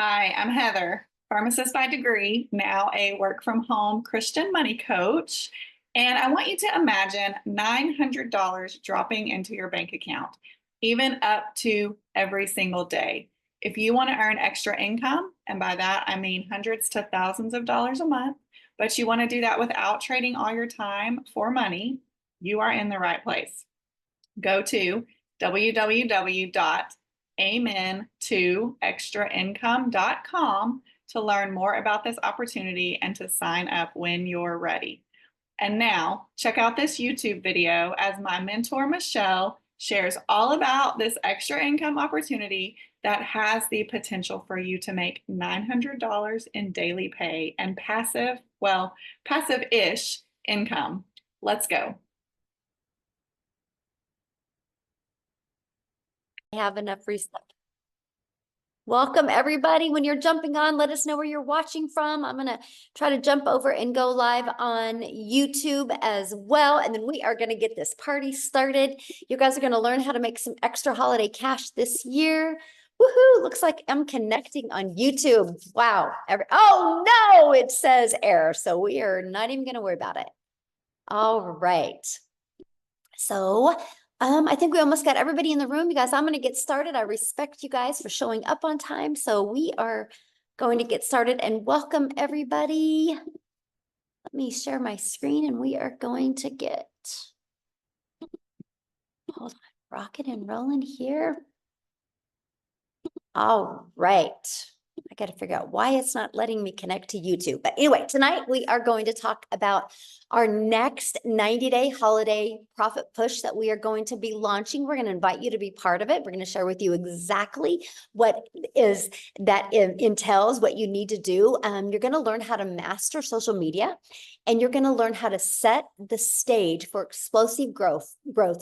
Hi, I'm Heather, pharmacist by degree, now a work from home Christian money coach. And I want you to imagine $900 dropping into your bank account, even up to every single day. If you want to earn extra income, and by that I mean hundreds to thousands of dollars a month, but you want to do that without trading all your time for money, you are in the right place. Go to www.amen2extraincome.com to learn more about this opportunity and to sign up when you're ready. And now, check out this YouTube video as my mentor, Michelle, shares all about this extra income opportunity that has the potential for you to make $900 in daily pay and passive-ish income. Let's go. Have enough reset. Welcome everybody. When you're jumping on, let us know where you're watching from. I'm going to try to jump over and go live on YouTube as well. And then we are going to get this party started. You guys are going to learn how to make some extra holiday cash this year. Woohoo! Looks like I'm connecting on YouTube. Wow. Oh no, it says error. So we are not even going to worry about it. All right. So I think we almost got everybody in the room. You guys, I'm going to get started. I respect you guys for showing up on time. So we are going to get started and welcome everybody. Let me share my screen and we are going to get, hold on, rocking and rolling here. All right. I got to figure out why it's not letting me connect to YouTube. But anyway, tonight we are going to talk about our next 90-day holiday profit push that we are going to be launching. We're going to invite you to be part of it. We're going to share with you exactly what is that entails, what you need to do. You're going to learn how to master social media, and you're going to learn how to set the stage for explosive growth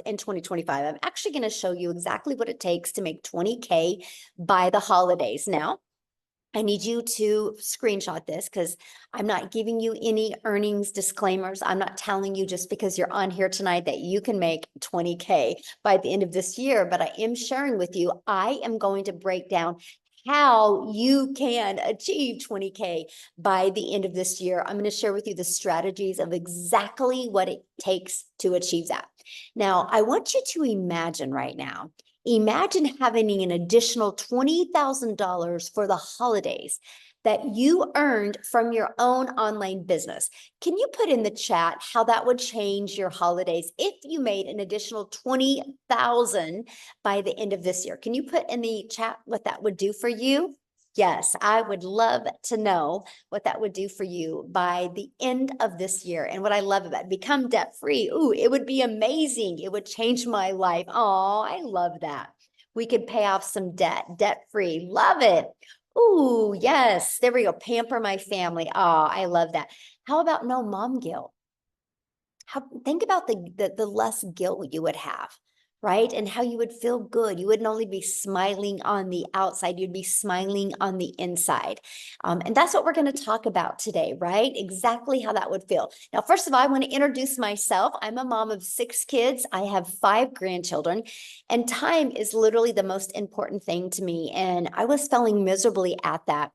in 2025. I'm actually going to show you exactly what it takes to make 20K by the holidays. Now, I need you to screenshot this because I'm not giving you any earnings disclaimers. I'm not telling you just because you're on here tonight that you can make 20K by the end of this year, but I am sharing with you, I am going to break down how you can achieve 20K by the end of this year. I'm going to share with you the strategies of exactly what it takes to achieve that. Now, I want you to imagine right now, imagine having an additional $20,000 for the holidays that you earned from your own online business. Can you put in the chat how that would change your holidays if you made an additional $20,000 by the end of this year? Can you put in the chat what that would do for you? Yes, I would love to know what that would do for you by the end of this year. And what I love about it, become debt free. Ooh, it would be amazing. It would change my life. Oh, I love that. We could pay off some debt free. Love it. Ooh, yes. There we go. Pamper my family. Oh, I love that. How about no mom guilt? Think about the less guilt you would have, right? And how you would feel good. You wouldn't only be smiling on the outside, you'd be smiling on the inside. And that's what we're going to talk about today, right? Exactly how that would feel. Now, first of all, I want to introduce myself. I'm a mom of 6 kids. I have 5 grandchildren, and time is literally the most important thing to me. And I was failing miserably at that.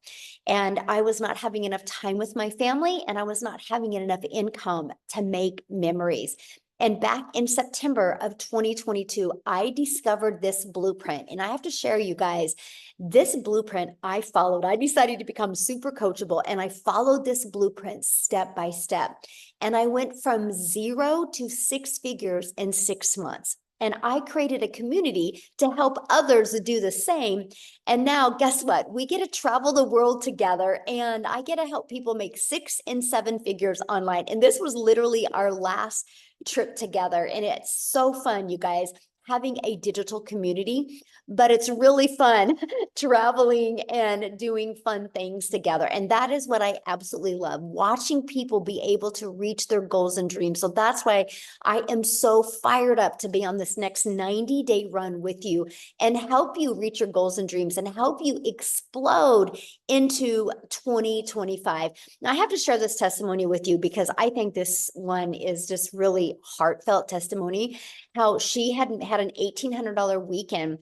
And I was not having enough time with my family, and I was not having enough income to make memories. And back in September of 2022, I discovered this blueprint. And I have to share, you guys, this blueprint I followed. I decided to become super coachable, and I followed this blueprint step by step. And I went from 0 to 6 figures in 6 months. And I created a community to help others do the same. And now, guess what? We get to travel the world together, and I get to help people make 6 and 7 figures online. And this was literally our last trip together. And it's so fun, you guys, having a digital community, but it's really fun traveling and doing fun things together. And that is what I absolutely love, watching people be able to reach their goals and dreams. So that's why I am so fired up to be on this next 90-day run with you and help you reach your goals and dreams and help you explode into 2025. Now, I have to share this testimony with you because I think this one is just really heartfelt testimony, how she hadn't had an $1,800 weekend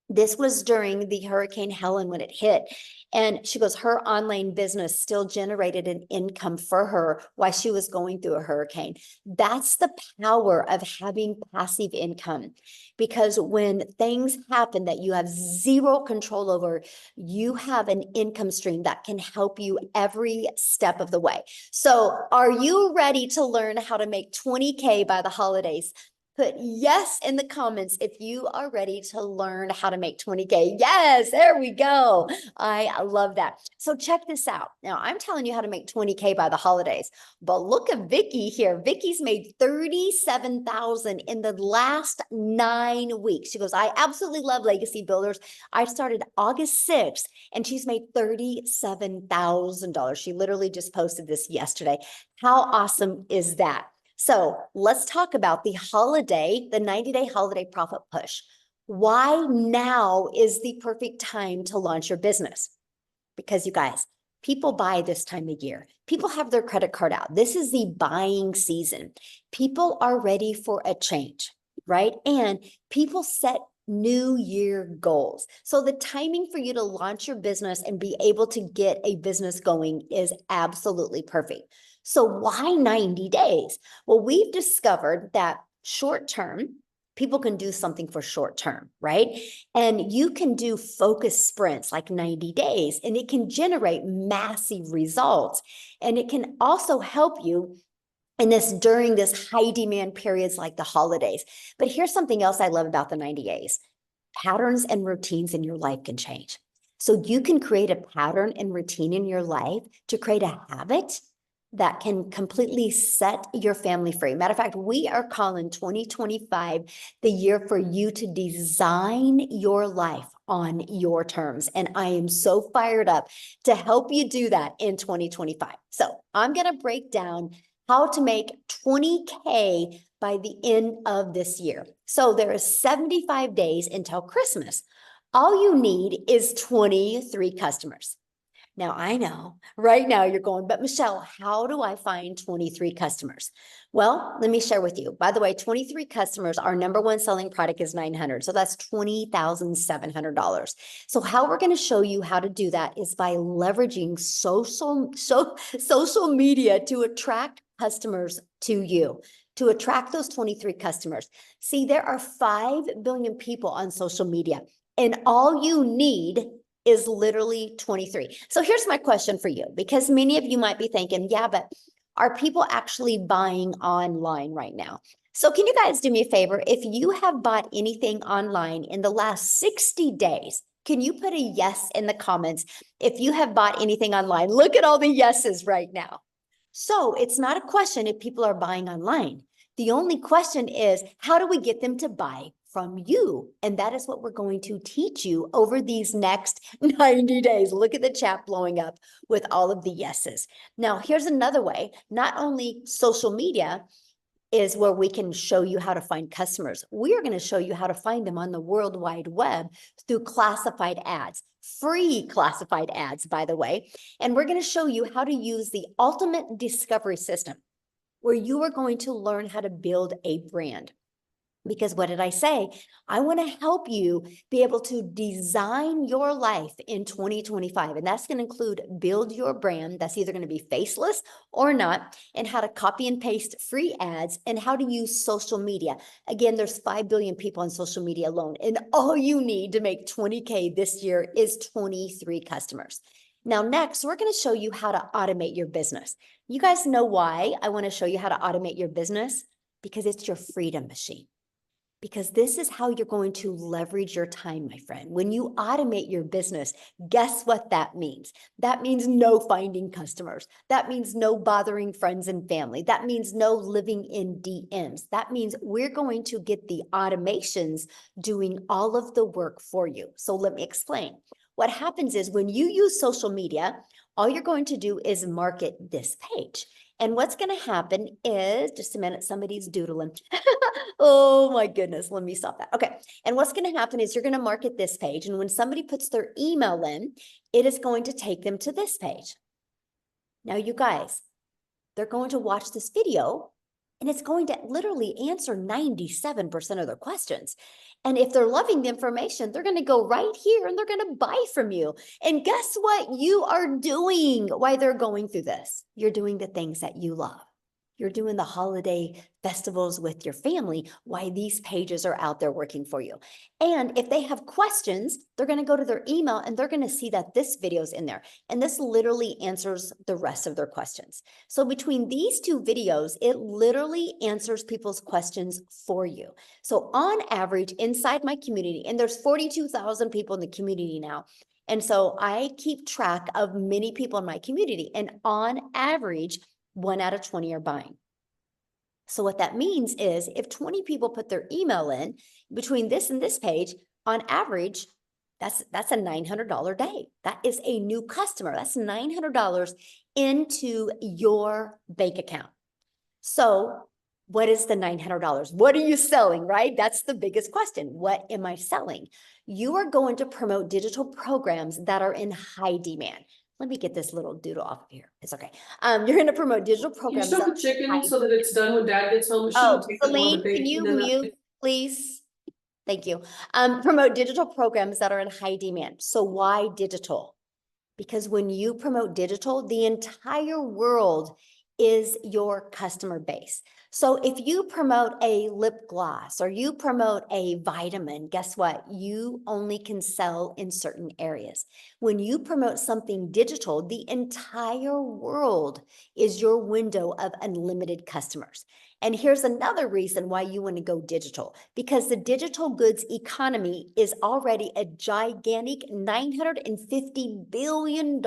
This was during the Hurricane Helen when it hit. And she goes, her online business still generated an income for her while she was going through a hurricane. That's the power of having passive income. Because when things happen that you have zero control over, you have an income stream that can help you every step of the way. So are you ready to learn how to make 20K by the holidays? Put yes in the comments if you are ready to learn how to make 20K. Yes, there we go. I love that. So check this out. Now I'm telling you how to make 20K by the holidays, but look at Vicky here. Vicky's made 37,000 in the last 9 weeks. She goes, I absolutely love Legacy Builders. I started August 6th and she's made $37,000. She literally just posted this yesterday. How awesome is that? So let's talk about the 90-day holiday profit push. Why now is the perfect time to launch your business? Because you guys, people buy this time of year. People have their credit card out. This is the buying season. People are ready for a change, right? And people set New Year goals. So the timing for you to launch your business and be able to get a business going is absolutely perfect. So why 90 days? Well, we've discovered that short term, people can do something for short term, right? And you can do focus sprints like 90 days, and it can generate massive results. And it can also help you during this high demand periods like the holidays. But here's something else I love about the 90 days. Patterns and routines in your life can change. So you can create a pattern and routine in your life to create a habit that can completely set your family free. Matter of fact, we are calling 2025 the year for you to design your life on your terms. And I am so fired up to help you do that in 2025. So I'm going to break down how to make 20K by the end of this year. So there is 75 days until Christmas. All you need is 23 customers. Now, I know right now you're going, but Michelle, how do I find 23 customers? Well, let me share with you. By the way, 23 customers, our number one selling product is 900. So that's $20,700. So how we're going to show you how to do that is by leveraging social media to attract customers to you, to attract those 23 customers. See, there are 5 billion people on social media, and all you need is literally 23. So here's my question for you, because many of you might be thinking, yeah, but are people actually buying online right now? So can you guys do me a favor? If you have bought anything online in the last 60 days, can you put a yes in the comments if you have bought anything online? Look at all the yeses right now. So it's not a question if people are buying online. The only question is, how do we get them to buy from you? And that is what we're going to teach you over these next 90 days. Look at the chat blowing up with all of the yeses. Now, here's another way. Not only social media is where we can show you how to find customers. We are going to show you how to find them on the World Wide Web through classified ads, free classified ads, by the way. And we're going to show you how to use the ultimate discovery system, where you are going to learn how to build a brand. Because what did I say? I want to help you be able to design your life in 2025. And that's going to include build your brand. That's either going to be faceless or not, and how to copy and paste free ads, and how to use social media. Again, there's 5 billion people on social media alone. And all you need to make 20K this year is 23 customers. Now, next, we're going to show you how to automate your business. You guys know why I want to show you how to automate your business? Because it's your freedom machine. Because this is how you're going to leverage your time, my friend. When you automate your business, guess what that means? That means no finding customers. That means no bothering friends and family. That means no living in DMs. That means we're going to get the automations doing all of the work for you. So let me explain. What happens is when you use social media, all you're going to do is market this page. And what's going to happen is, just a minute, somebody's doodling. Oh my goodness, let me stop that. Okay. And what's going to happen is you're going to market this page. And when somebody puts their email in, it is going to take them to this page. Now, you guys, they're going to watch this video, And it's going to literally answer 97% of their questions. And if they're loving the information, they're going to go right here and they're going to buy from you. And guess what you are doing while they're going through this? You're doing the things that you love. You're doing the holiday festivals with your family, why these pages are out there working for you. And if they have questions, they're going to go to their email and they're going to see that this video is in there. And this literally answers the rest of their questions. So between these two videos, it literally answers people's questions for you. So on average, inside my community, and there's 42,000 people in the community now. And so I keep track of many people in my community. And on average, 1 out of 20 are buying. So what that means is if 20 people put their email in between this and this page, on average, that's a $900 day. That is a new customer. That's $900 into your bank account. So what is the $900? What are you selling, right? That's the biggest question. What am I selling? You are going to promote digital programs that are in high demand. Let me get this little doodle off of here. It's okay. You're going to promote digital You programs. stop the chicken so that it's done when dad gets home. Oh, Take that one Celine, with the can you bacon and mute, please? Thank you. Promote digital programs that are in high demand. So why digital? Because when you promote digital, the entire world is your customer base. So if you promote a lip gloss or you promote a vitamin, guess what? You only can sell in certain areas. When you promote something digital, the entire world is your window of unlimited customers. And here's another reason why you want to go digital, because the digital goods economy is already a gigantic $950 billion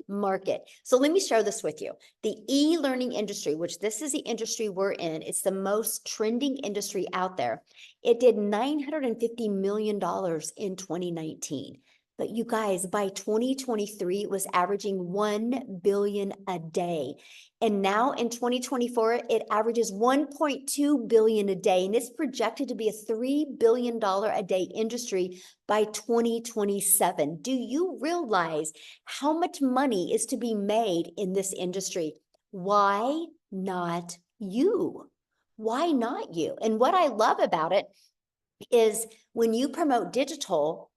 market. So let me share this with you. The e-learning industry, which this is the industry we're in, it's the most trending industry out there. It did $950 million in 2019. But you guys, by 2023, it was averaging 1 billion a day. And now in 2024, it averages 1.2 billion a day. And it's projected to be a $3 billion a day industry by 2027. Do you realize how much money is to be made in this industry? Why not you? Why not you? And what I love about it is when you promote digital,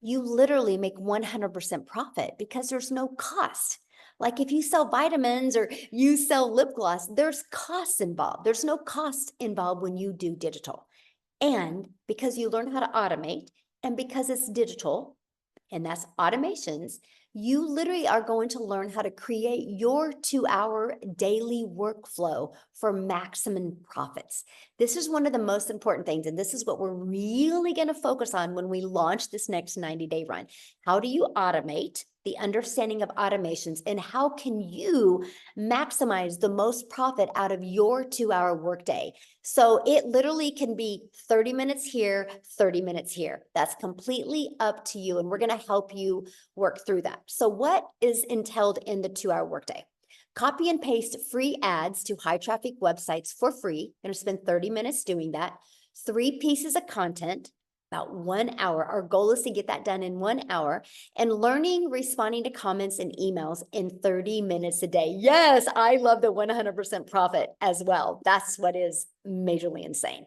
you literally make 100% profit because there's no cost. Like if you sell vitamins or you sell lip gloss, there's costs involved. There's no cost involved when you do digital. And because you learn how to automate and because it's digital, and that's automations, you literally are going to learn how to create your 2-hour daily workflow for maximum profits. This is one of the most important things, and this is what we're really going to focus on when we launch this next 90-day run. How do you automate? The understanding of automations, and how can you maximize the most profit out of your 2-hour workday? So it literally can be 30 minutes here, 30 minutes here. That's completely up to you. And we're going to help you work through that. So what is entailed in the 2-hour workday? Copy and paste free ads to high traffic websites for free. You're going to spend 30 minutes doing that. 3 pieces of content, about 1 hour. Our goal is to get that done in 1 hour, and learning, responding to comments and emails in 30 minutes a day. Yes, I love the 100% profit as well. That's what is majorly insane.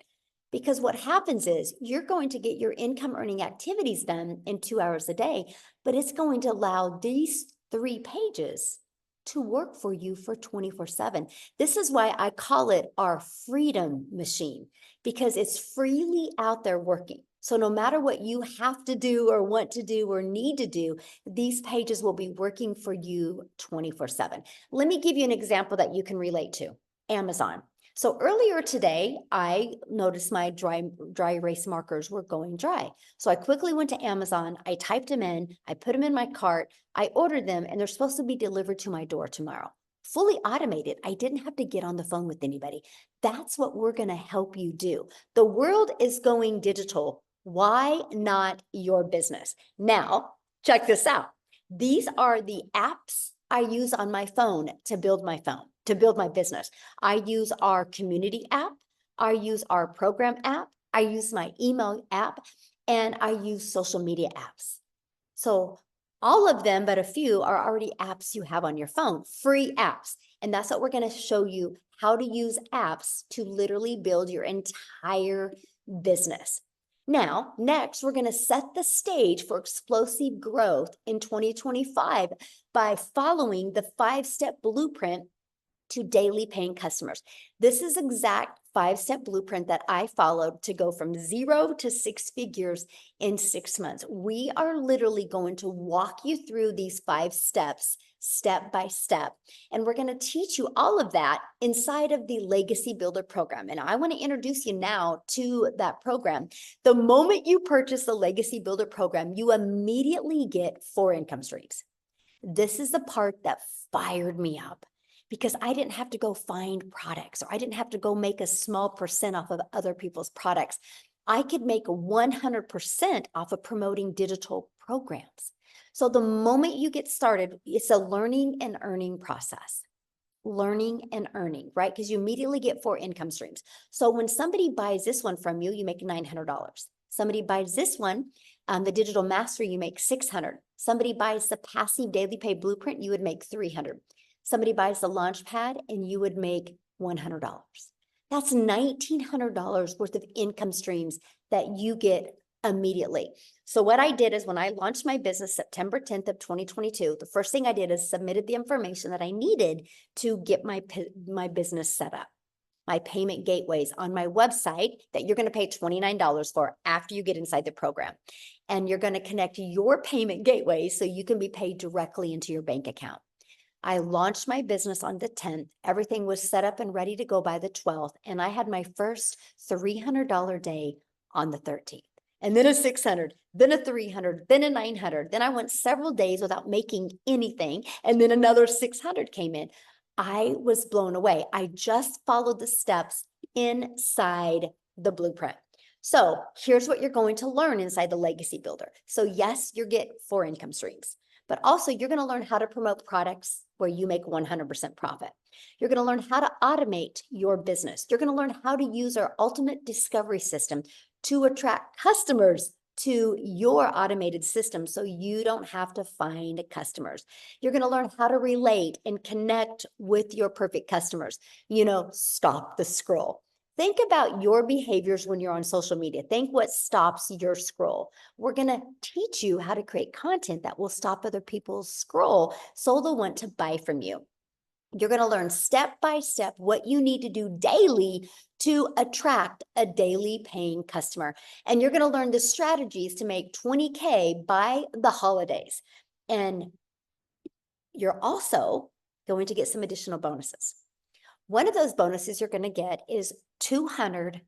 Because what happens is you're going to get your income earning activities done in 2 hours a day, but it's going to allow these 3 pages to work for you for 24/7. This is why I call it our freedom machine, because it's freely out there working. So no matter what you have to do or want to do or need to do, these pages will be working for you 24/7. Let me give you an example that you can relate to. Amazon. So earlier today, I noticed my dry erase markers were going dry. So I quickly went to Amazon, I typed them in, I put them in my cart, I ordered them, and they're supposed to be delivered to my door tomorrow. Fully automated. I didn't have to get on the phone with anybody. That's what we're going to help you do. The world is going digital. Why not your business? Now, check this out. These are the apps I use on my phone to build my business. I use our community app. I use our program app. I use my email app, and I use social media apps. So all of them, but a few, are already apps you have on your phone, free apps. And that's what we're going to show you how to use apps to literally build your entire business. Now, next, we're going to set the stage for explosive growth in 2025 by following the 5-step blueprint to daily paying customers. This is exact 5-step blueprint that I followed to go from 0 to 6 figures in 6 months. We are literally going to walk you through these 5 steps, step by step. And we're going to teach you all of that inside of the Legacy Builder program. And I want to introduce you now to that program. The moment you purchase the Legacy Builder program, you immediately get 4 income streams. This is the part that fired me up, because I didn't have to go find products, or I didn't have to go make a small percent off of other people's products. I could make 100% off of promoting digital programs. So the moment you get started, it's a learning and earning process. Learning and earning, right? Because you immediately get 4 income streams. So when somebody buys this one from you, you make $900. Somebody buys this one, the Digital Mastery, you make $600. Somebody buys the Passive Daily Pay Blueprint, you would make $300. Somebody buys the Launchpad and you would make $100. That's $1,900 worth of income streams that you get immediately. So what I did is, when I launched my business September 10th of 2022, the first thing I did is submitted the information that I needed to get my business set up. My payment gateways on my website that you're going to pay $29 for after you get inside the program. And you're going to connect your payment gateway so you can be paid directly into your bank account. I launched my business on the 10th. Everything was set up and ready to go by the 12th. And I had my first $300 day on the 13th. And then a $600, then a $300, then a $900. Then I went several days without making anything. And then another $600 came in. I was blown away. I just followed the steps inside the blueprint. So here's what you're going to learn inside the Legacy Builder. So yes, you get 4 income streams, but also you're going to learn how to promote products where you make 100% profit. You're going to learn how to automate your business. You're going to learn how to use our ultimate discovery system to attract customers to your automated system so you don't have to find customers. You're going to learn how to relate and connect with your perfect customers. Stop the scroll. Think about your behaviors when you're on social media. Think what stops your scroll. We're going to teach you how to create content that will stop other people's scroll so they'll want to buy from you. You're going to learn step by step what you need to do daily to attract a daily paying customer. And you're going to learn the strategies to make 20K by the holidays. And you're also going to get some additional bonuses. One of those bonuses you're going to get is 200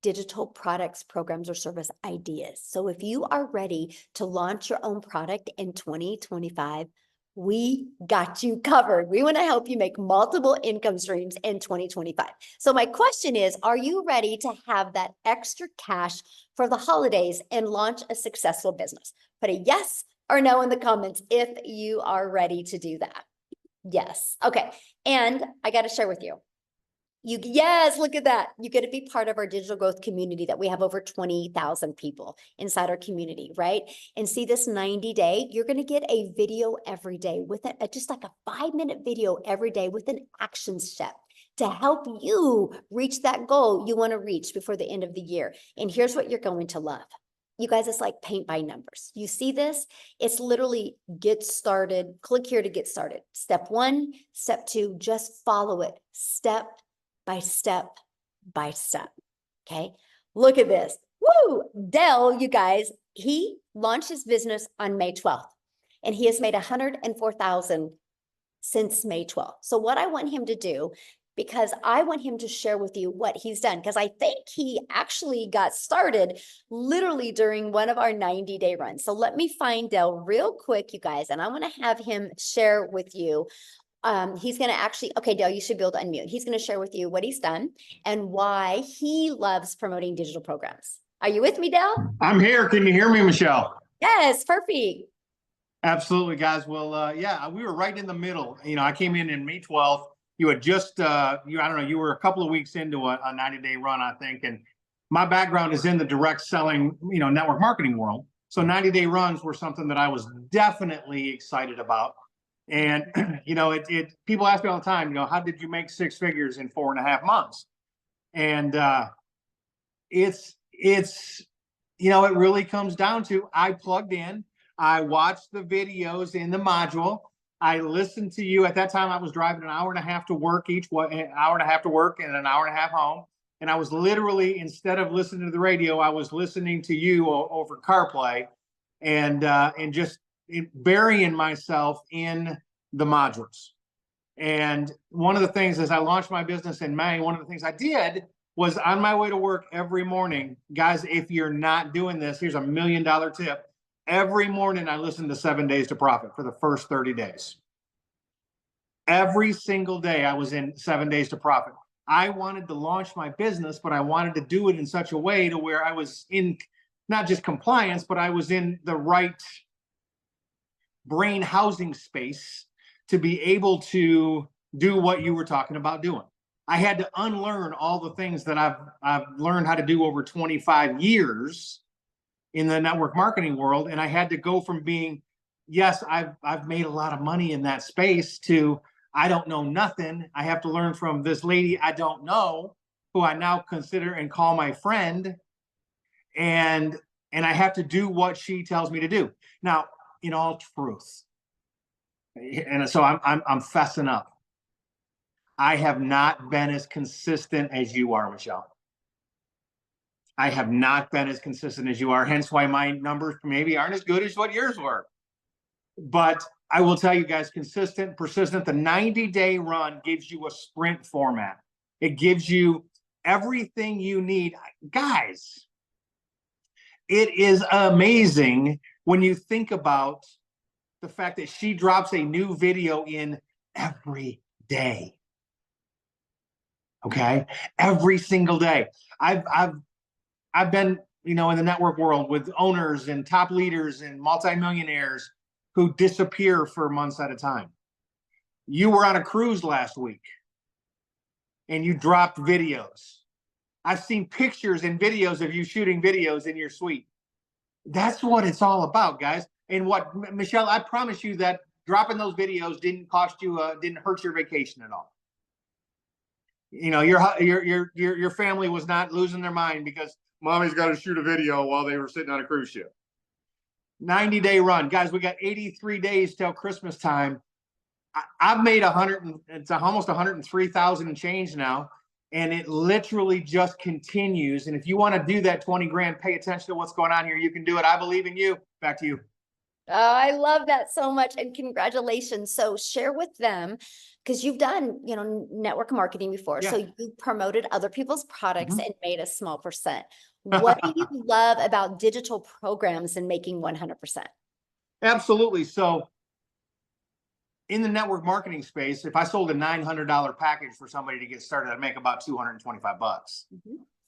digital products, programs, or service ideas. So if you are ready to launch your own product in 2025, we got you covered. We want to help you make multiple income streams in 2025. So my question is, are you ready to have that extra cash for the holidays and launch a successful business? Put a yes or no in the comments if you are ready to do that. Yes. Okay. And I got to share with you. Yes, look at that. You get to be part of our digital growth community that we have over 20,000 people inside our community, right? And see this 90-day, you're going to get a video every day with just like a 5-minute video every day with an action step to help you reach that goal you want to reach before the end of the year. And here's what you're going to love. You guys, it's like paint by numbers. You see this? It's literally get started. Click here to get started. Step 1, step 2, just follow it step by step by step. Okay. Look at this. Woo! Dell, you guys, he launched his business on May 12th and he has made $104,000 since May 12th. So what I want him to do, because I want him to share with you what he's done, because I think he actually got started literally during one of our 90-day runs. So let me find Dell real quick, you guys, and I want to have him share with you. He's going to actually, okay, Dale, you should be able to unmute. He's going to share with you what he's done and why he loves promoting digital programs. Are you with me, Dale? I'm here. Can you hear me, Michelle? Yes, perfect. Absolutely, guys. Well, yeah, we were right in the middle. I came in May 12th. You had just, I don't know, you were a couple of weeks into a 90-day run, I think. And my background is in the direct selling, network marketing world. So 90-day runs were something that I was definitely excited about. And, you know, people ask me all the time, you know, how did you make 6 figures in 4.5 months? And, it's, you know, it really comes down to, I plugged in, I watched the videos in the module. I listened to you. At that time, I was driving an hour and a half to work an hour and a half to work and an hour and a half home. And I was literally, instead of listening to the radio, I was listening to you over CarPlay and just burying myself in the modules. And one of the things, as I launched my business in May, one of the things I did was, on my way to work every morning, guys, if you're not doing this, here's $1 million tip. Every morning I listened to 7 Days to Profit for the first 30 days. Every single day I was in 7 Days to Profit. I wanted to launch my business, but I wanted to do it in such a way to where I was in not just compliance, but I was in the right brain housing space to be able to do what you were talking about doing. I had to unlearn all the things that I've learned how to do over 25 years in the network marketing world. And I had to go from being, yes, I've made a lot of money in that space, to I don't know nothing. I have to learn from this lady I don't know, who I now consider and call my friend. And I have to do what she tells me to do. Now, in all truth, and so I'm fessing up, I have not been as consistent as you are, Michelle. I have not been as consistent as you are, hence why my numbers maybe aren't as good as what yours were. But I will tell you guys, consistent, persistent, the 90-day run gives you a sprint format. It gives you everything you need. Guys, it is amazing when you think about the fact that she drops a new video in every day. Okay, every single day. I've been, you know, in the network world with owners and top leaders and multimillionaires who disappear for months at a time. You were on a cruise last week and you dropped videos. I've seen pictures and videos of you shooting videos in your suite. That's what it's all about, guys. And what, Michelle, I promise you that dropping those videos didn't cost you, didn't hurt your vacation at all. You know, your family was not losing their mind because mommy's got to shoot a video while they were sitting on a cruise ship. 90-day run, guys. We got 83 days till Christmas time. I've made it's almost 103,000 and change now, and it literally just continues. And if you want to do that 20 grand, pay attention to what's going on here. You can do it. I believe in you. Back to you. Oh, I love that so much, and congratulations. So share with them, because you've done, you know, network marketing before. Yeah. So you promoted other people's products and made a small percent. What do you love about digital programs and making 100%? Absolutely. So in the network marketing space, if I sold a $900 package for somebody to get started, I'd make about $225.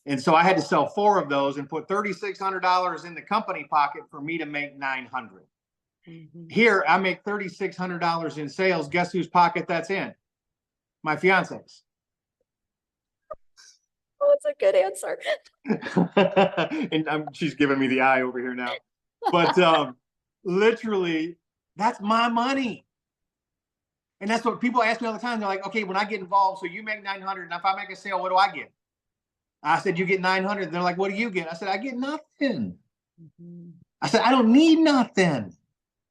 And so I had to sell 4 of those and put $3,600 in the company pocket for me to make $900. Here, I make $3,600 in sales. Guess whose pocket that's in? My fiance's. Oh, it's a good answer. And she's giving me the eye over here now. But literally, that's my money. And that's what people ask me all the time. They're like, okay, when I get involved, so you make 900, and if I make a sale, what do I get? I said, you get 900. They're like, what do you get? I said, I get nothing. I said, I don't need nothing.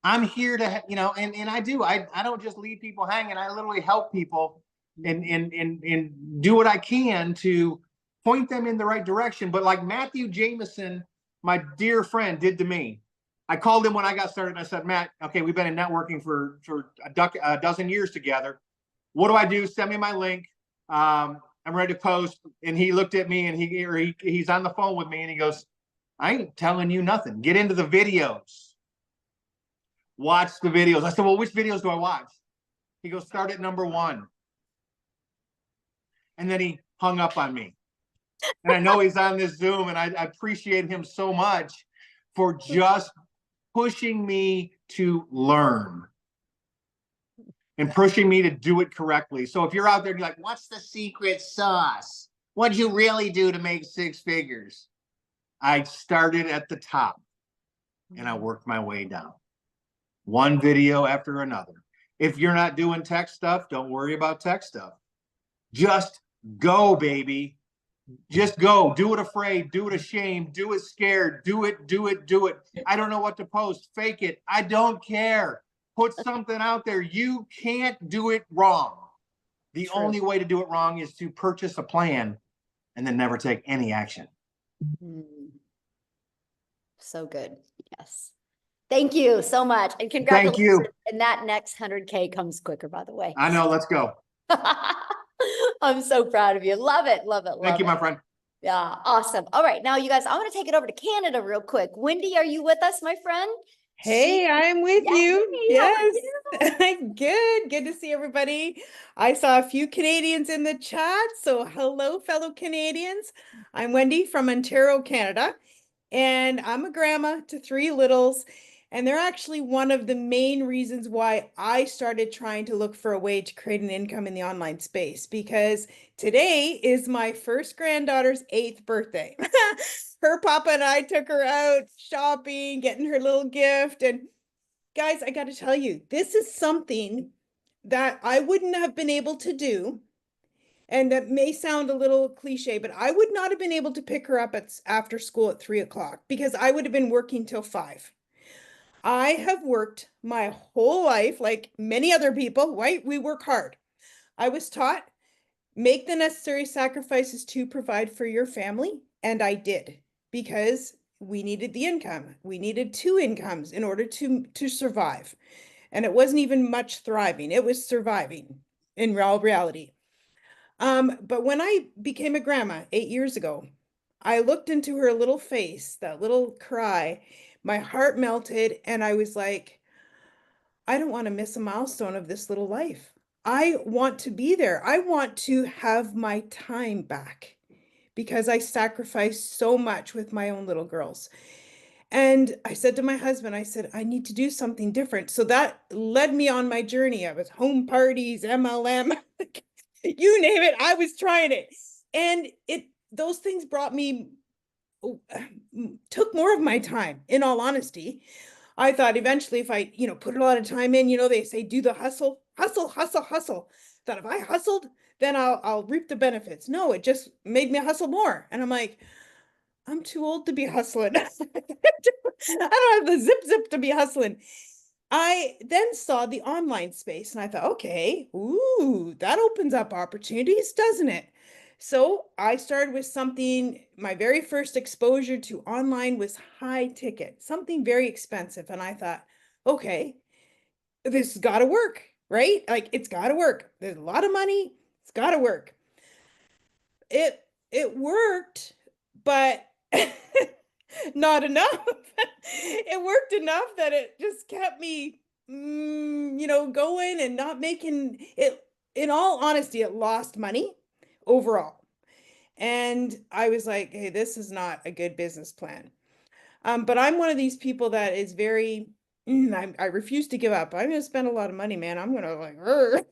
I'm here to, you know, and I do. I don't just leave people hanging. I literally help people and do what I can to point them in the right direction. But like Matthew Jameson, my dear friend, did to me. I called him when I got started and I said, Matt, okay, we've been in networking for a dozen years together. What do I do? Send me my link. I'm ready to post. And he looked at me and he's on the phone with me and he goes, I ain't telling you nothing. Get into the videos. Watch the videos. I said, well, which videos do I watch? He goes, start at number 1. And then he hung up on me. And I know he's on this Zoom, and I appreciate him so much for just pushing me to learn and pushing me to do it correctly. So if you're out there and you're like, what's the secret sauce? What'd you really do to make 6 figures? I started at the top and I worked my way down. One video after another. If you're not doing tech stuff, don't worry about tech stuff. Just go, baby. Just go. Do it afraid. Do it ashamed. Do it scared. Do it. I don't know what to post. Fake it. I don't care. Put something out there. You can't do it wrong. The True. only way to do it wrong is to purchase a plan and then never take any action. Mm. So good. Yes. Thank you so much. And congratulations. you. And that next 100K comes quicker, by the way. I know. Let's go. I'm so proud of you. Love it. Love it. Thank you, love my friend. Yeah. Awesome. All right. Now, you guys, I want to take it over to Canada real quick. Wendy, are you with us, my friend? Hey, I'm with Yeah, you. Wendy, how are Yes. Good. Good to see everybody. I saw a few Canadians in the chat. So hello, fellow Canadians. I'm Wendy from Ontario, Canada, and I'm a grandma to 3 littles. And they're actually one of the main reasons why I started trying to look for a way to create an income in the online space, because today is my first granddaughter's 8th birthday. Her papa and I took her out shopping, getting her little gift. And guys, I got to tell you, this is something that I wouldn't have been able to do. And that may sound a little cliche, but I would not have been able to pick her up after school at 3 o'clock because I would have been working till 5. I have worked my whole life, like many other people, right? We work hard. I was taught, make the necessary sacrifices to provide for your family. And I did, because we needed the income. We needed 2 incomes in order to survive. And it wasn't even much thriving. It was surviving in reality. But when I became a grandma 8 years ago, I looked into her little face, that little cry, my heart melted, and I was like, I don't want to miss a milestone of this little life. I want to be there. I want to have my time back because I sacrificed so much with my own little girls. And I said to my husband, I said, I need to do something different. So that led me on my journey. I was home parties, MLM, you name it. I was trying it. And those things brought me, took more of my time, in all honesty. I thought eventually if I, put a lot of time in, they say, do the hustle. That if I hustled, then I'll reap the benefits. No, it just made me hustle more. And I'm like, I'm too old to be hustling. I don't have the zip to be hustling. I then saw the online space and I thought, okay, ooh, that opens up opportunities, doesn't it? So I started with something, my very first exposure to online was high ticket, something very expensive. And I thought, okay, this has got to work, right? Like it's got to work. There's a lot of money. It's got to work. It worked, but not enough. It worked enough that it just kept me, going and not making it. In all honesty, it lost money overall. And I was like, hey, this is not a good business plan. But I'm one of these people that is very, I refuse to give up. I'm going to spend a lot of money, man. I'm going to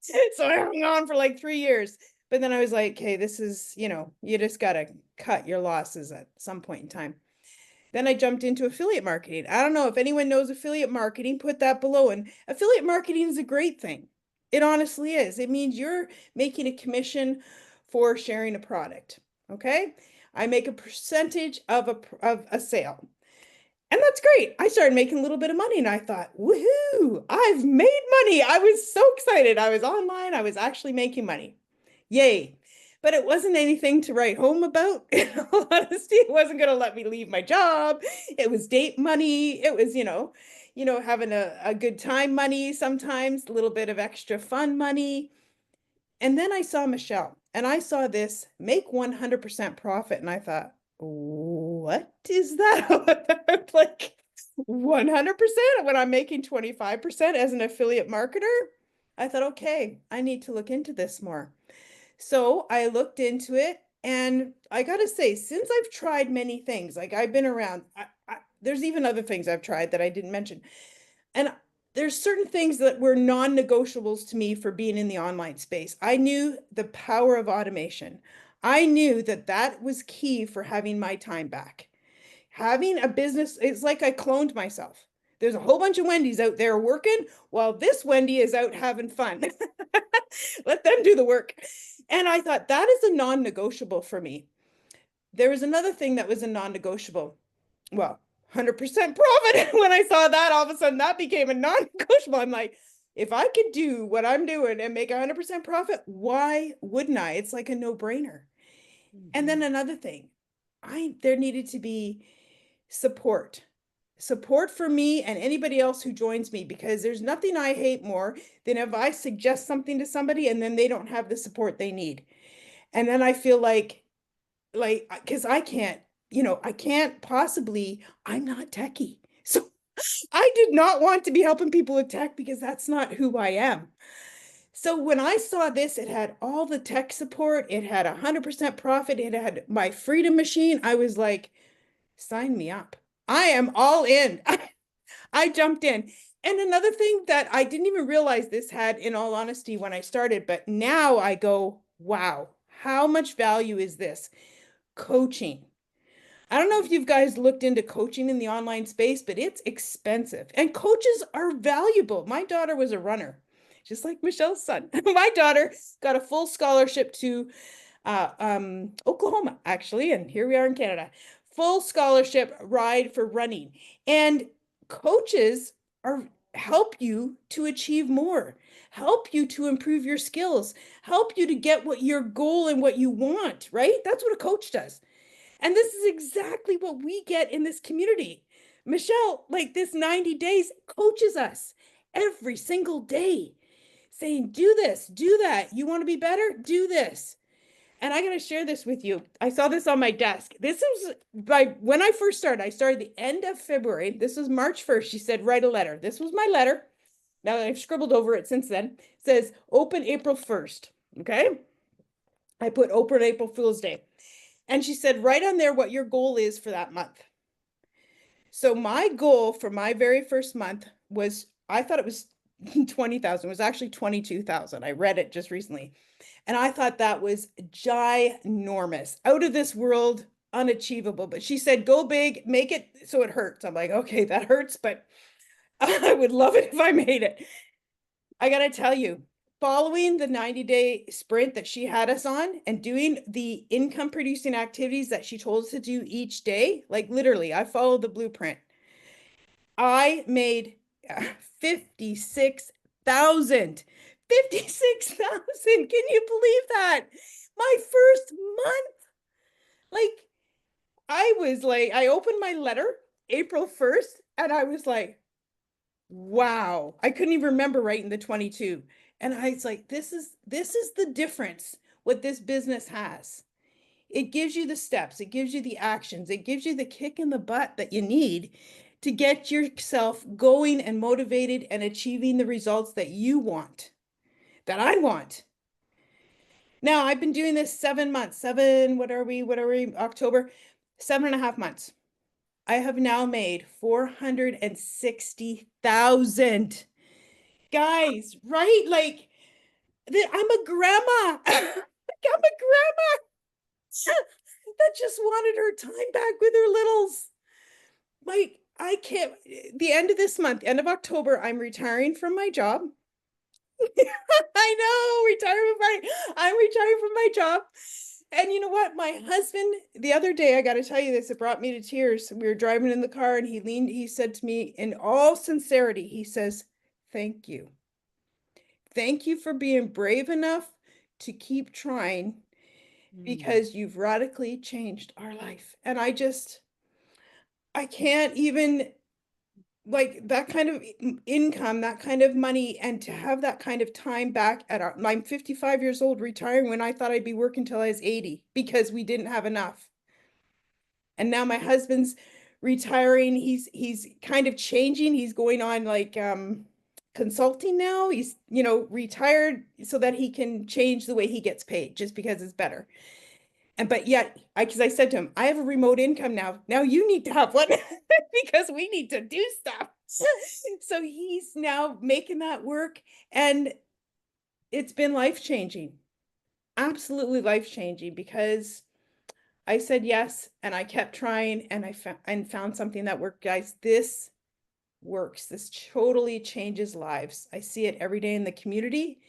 so I hung on for like 3 years. But then I was like, hey, this is, you just got to cut your losses at some point in time. Then I jumped into affiliate marketing. I don't know if anyone knows affiliate marketing, put that below. And affiliate marketing is a great thing. It honestly is. It means you're making a commission for sharing a product. Okay. I make a percentage of a sale. And that's great. I started making a little bit of money and I thought, woohoo, I've made money. I was so excited. I was online. I was actually making money. Yay. But it wasn't anything to write home about. In all honesty, it wasn't going to let me leave my job. It was date money. It was, having a good time money, sometimes a little bit of extra fun money. And then I saw Michelle and I saw this make 100% profit. And I thought, what is that? Like 100% when I'm making 25% as an affiliate marketer? I thought, okay, I need to look into this more. So I looked into it and I got to say, since I've tried many things, like I've been around, there's even other things I've tried that I didn't mention. And there's certain things that were non-negotiables to me for being in the online space. I knew the power of automation. I knew that was key for having my time back. Having a business, it's like I cloned myself. There's a whole bunch of Wendy's out there working while this Wendy is out having fun. Let them do the work. And I thought that is a non-negotiable for me. There was another thing that was a non-negotiable. Well, 100% profit. When I saw that, all of a sudden that became a non-negotiable. I'm like, if I could do what I'm doing and make 100% profit, why wouldn't I? It's like a no-brainer. And then another thing, there needed to be support for me and anybody else who joins me, because there's nothing I hate more than if I suggest something to somebody and then they don't have the support they need. And then I feel like, because I can't, I can't possibly, I'm not techie. So I did not want to be helping people with tech because that's not who I am. So when I saw this, it had all the tech support, it had 100% profit, it had my Freedom Machine. I was like, sign me up. I am all in. I jumped in. And another thing that I didn't even realize this had, in all honesty, when I started, but now I go, wow, how much value is this? Coaching. I don't know if you guys looked into coaching in the online space, but it's expensive and coaches are valuable. My daughter was a runner, just like Michelle's son. My daughter got a full scholarship to Oklahoma, actually, and here we are in Canada. Full scholarship ride for running. And coaches help you to achieve more, help you to improve your skills, help you to get what your goal and what you want, right? That's what a coach does. And this is exactly what we get in this community. Michelle, like this 90 days, coaches us every single day, saying, do this, do that. You want to be better? Do this. And I'm going to share this with you. I saw this on my desk. This was when I first started. I started the end of February. This was March 1st. She said, write a letter. This was my letter. Now I've scribbled over it since then. It says, open April 1st. Okay. I put open April Fool's Day. And she said, write on there what your goal is for that month. So my goal for my very first month was, I thought it was 20,000. It was actually 22,000. I read it just recently. And I thought that was ginormous, out of this world, unachievable. But she said, go big, make it so it hurts. I'm like, okay, that hurts, but I would love it if I made it. I got to tell you, following the 90-day sprint that she had us on and doing the income producing activities that she told us to do each day, like literally, I followed the blueprint. I made 56,000. 56,000. Can you believe that? My first month. Like, I opened my letter April 1st and I was like, wow. I couldn't even remember writing the 22. And I was like, this is the difference what this business has. It gives you the steps, it gives you the actions, it gives you the kick in the butt that you need to get yourself going and motivated and achieving the results that you want, that I want. Now, I've been doing this 7 months, what are we, October, 7.5 months. I have now made 460,000. Guys, right? Like, I'm a grandma. I'm a grandma that just wanted her time back with her littles. Like, I can't, the end of this month, end of October, I'm retiring from my job. I know, I'm retiring from my job. And you know what? My husband, the other day, I got to tell you this, it brought me to tears. We were driving in the car and he said to me in all sincerity, he says, thank you. Thank you for being brave enough to keep trying because you've radically changed our life. And I can't even, like, that kind of income, that kind of money, and to have that kind of time back I'm 55 years old, retiring when I thought I'd be working till I was 80 because we didn't have enough. And now my husband's retiring. He's kind of changing. He's going on like consulting now. He's, retired so that he can change the way he gets paid just because it's better. But yet, because I said to him, I have a remote income now. Now you need to have one because we need to do stuff. So he's now making that work. And it's been life-changing, absolutely life-changing, because I said yes, and I kept trying, and I found something that worked, guys. This works. This totally changes lives. I see it every day in the community.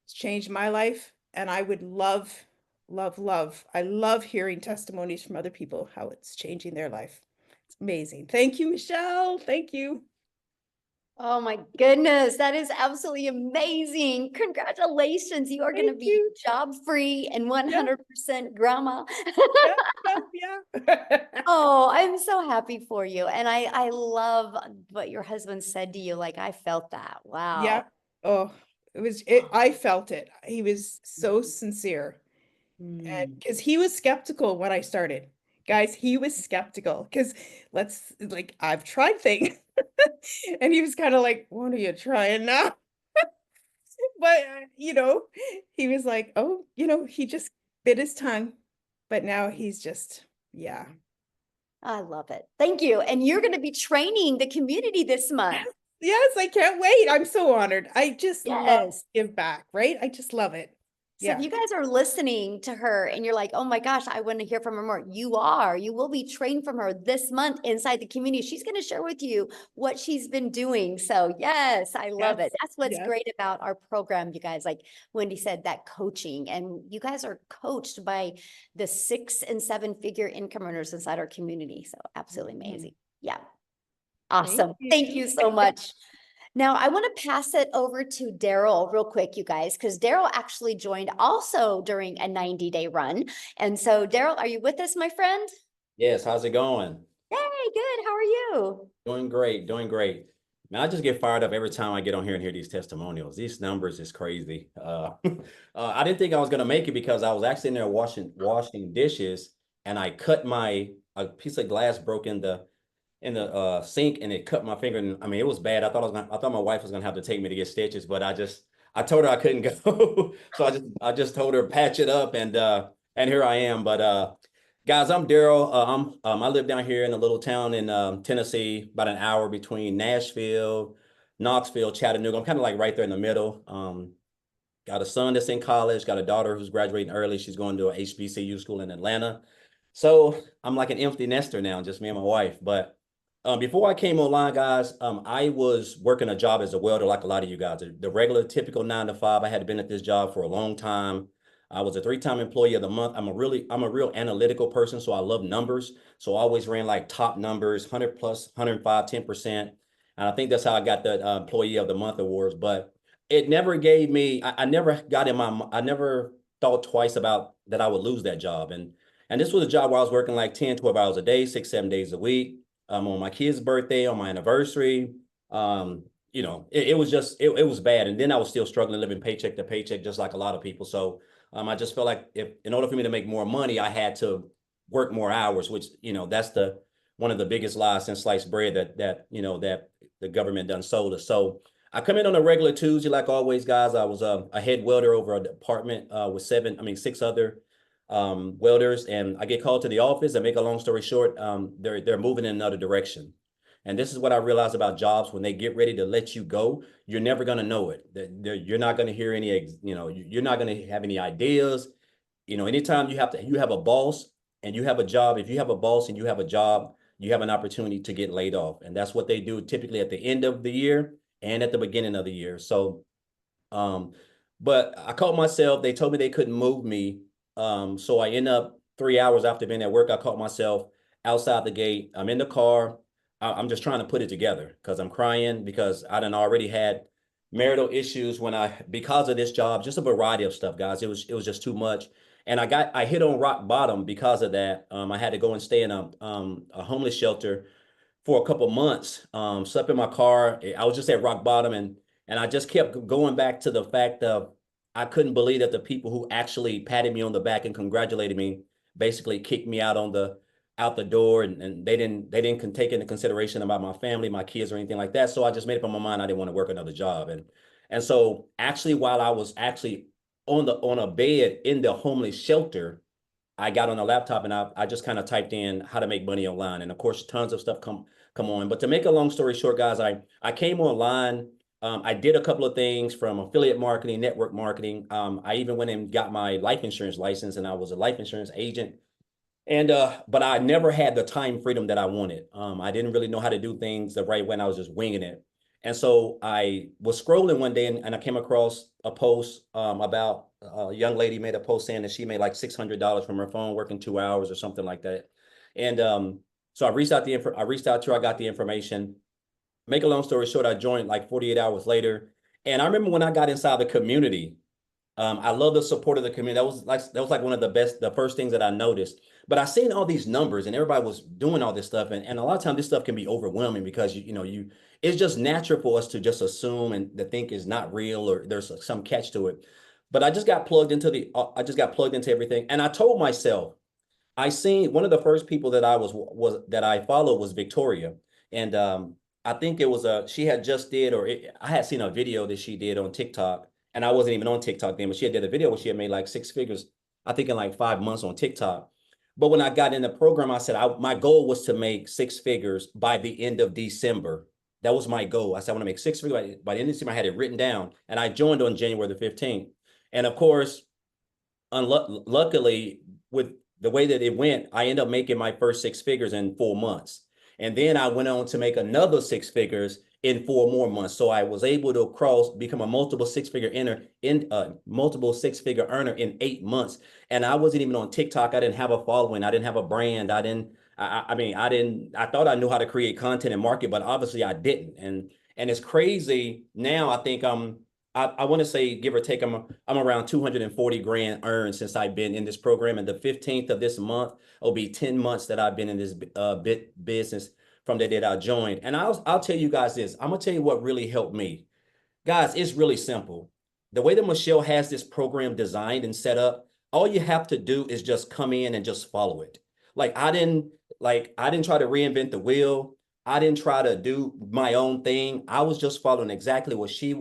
It's changed my life, and I would love, love, love. I love hearing testimonies from other people, how it's changing their life. It's amazing. Thank you, Michelle. Thank you. Oh my goodness, that is absolutely amazing. Congratulations. You are going to Thank be you. job free and 100% grandma. Yeah. Oh, I'm so happy for you. And I love what your husband said to you. Like, I felt that. Yeah. Wow. Oh, I felt it. He was so sincere. And Mm. because he was skeptical when I started. Guys, he was skeptical because I've tried things. And he was kind of like, what are you trying now? But, he was like, oh, he just bit his tongue. But now he's just, yeah. I love it. Thank you. And you're going to be training the community this month. Yes, I can't wait. I'm so honored. I just love Yes. to give back, right? I just love it. So if Yeah. you guys are listening to her and you're like, oh my gosh, I want to hear from her more. You will be trained from her this month inside the community. She's going to share with you what she's been doing. So yes, I love it. Yes, That's what's yes. great about our program, you guys. Like Wendy said, that coaching, and you guys are coached by the 6 and 7 figure income earners inside our community. So absolutely amazing. Yeah. Awesome. Thank you so much. Now, I want to pass it over to Daryl real quick, you guys, because Daryl actually joined also during a 90-day run. And so, Daryl, are you with us, my friend? Yes, how's it going? Hey, good. How are you? Doing great, doing great. Man, I just get fired up every time I get on here and hear these testimonials. These numbers is crazy. I didn't think I was gonna make it because I was actually in there washing dishes, and I cut a piece of glass broke in the sink, and it cut my finger. And I mean, it was bad. I thought my wife was gonna have to take me to get stitches, but I told her I couldn't go, so I just told her patch it up, and here I am. But guys, I'm Daryl. I live down here in a little town in Tennessee, about an hour between Nashville, Knoxville, Chattanooga. I'm kind of like right there in the middle. Got a son that's in college, got a daughter who's graduating early. She's going to a HBCU school in Atlanta. So I'm like an empty nester now, just me and my wife. But before I came online, guys, I was working a job as a welder like a lot of you guys. The regular, typical 9 to 5. I had been at this job for a long time. I was a 3-time employee of the month. I'm a real analytical person, so I love numbers. So I always ran like top numbers, 100 plus, 105, 10%. And I think that's how I got the employee of the month awards. But it never gave me, I never thought twice about that I would lose that job. And this was a job where I was working like 10, 12 hours a day, 6, 7 days a week. On my kid's birthday, on my anniversary. It was bad. And then I was still struggling, living paycheck to paycheck, just like a lot of people. So I just felt like in order for me to make more money, I had to work more hours, which, that's one of the biggest lies since sliced bread that the government done sold us. So I come in on a regular Tuesday, like always, guys. I was a head welder over a department with 6 other welders, and I get called to the office. And make a long story short, they're moving in another direction. And this is what I realized about jobs: when they get ready to let you go, you're never going to know it. You're not going to hear any, you're not going to have any ideas. Anytime you have a boss and you have a job, if you have a boss and you have a job, you have an opportunity to get laid off. And that's what they do typically at the end of the year and at the beginning of the year. So, but I caught myself, they told me they couldn't move me. So I end up 3 hours after being at work, I caught myself outside the gate. I'm in the car. I'm just trying to put it together because I'm crying because I done already had marital issues because of this job, just a variety of stuff, guys. It was just too much. And I hit on rock bottom because of that. I had to go and stay in a homeless shelter for a couple months. Slept in my car. I was just at rock bottom, and I just kept going back to the fact of I couldn't believe that the people who actually patted me on the back and congratulated me basically kicked me out the door, and they didn't take into consideration about my family, my kids, or anything like that. So I just made up in my mind I didn't want to work another job. And so actually, while I was actually on a bed in the homeless shelter, I got on a laptop and I just kind of typed in how to make money online. And of course, tons of stuff come on. But to make a long story short, guys, I came online. I did a couple of things from affiliate marketing, network marketing. I even went and got my life insurance license, and I was a life insurance agent And but I never had the time freedom that I wanted. I didn't really know how to do things the right way, and I was just winging it. And so I was scrolling one day, and I came across a post about a young lady made a post saying that she made like $600 from her phone working 2 hours or something like that. And so I reached out to her, I got the information. Make a long story short, I joined like 48 hours later. And I remember when I got inside the community, I love the support of the community. That was like one of the first things that I noticed. But I seen all these numbers and everybody was doing all this stuff. And a lot of times this stuff can be overwhelming because it's just natural for us to just assume and to think is not real or there's some catch to it. But I just got plugged into everything. And I told myself, I seen one of the first people that I followed was Victoria. And I think it was she had just did, I had seen a video that she did on TikTok. And I wasn't even on TikTok then, but she did a video where she had made like 6 figures, I think in like 5 months on TikTok. But when I got in the program, I said, my goal was to make 6 figures by the end of December. That was my goal. I said, I want to make 6 figures by the end of December. I had it written down and I joined on January the 15th. And of course, luckily with the way that it went, I ended up making my first 6 figures in 4 months. And then I went on to make another 6 figures in 4 more months. So I was able to become a multiple six figure earner in 8 months. And I wasn't even on TikTok. I didn't have a following. I didn't have a brand. I thought I knew how to create content and market, but obviously I didn't. And it's crazy now. I think I want to say, give or take, I'm around 240 grand earned since I've been in this program. And the 15th of this month will be 10 months that I've been in this business from the day that I joined. And I'll tell you guys this. I'm gonna tell you what really helped me. Guys, it's really simple. The way that Michelle has this program designed and set up, all you have to do is just come in and just follow it. I didn't try to reinvent the wheel. I didn't try to do my own thing. I was just following exactly what she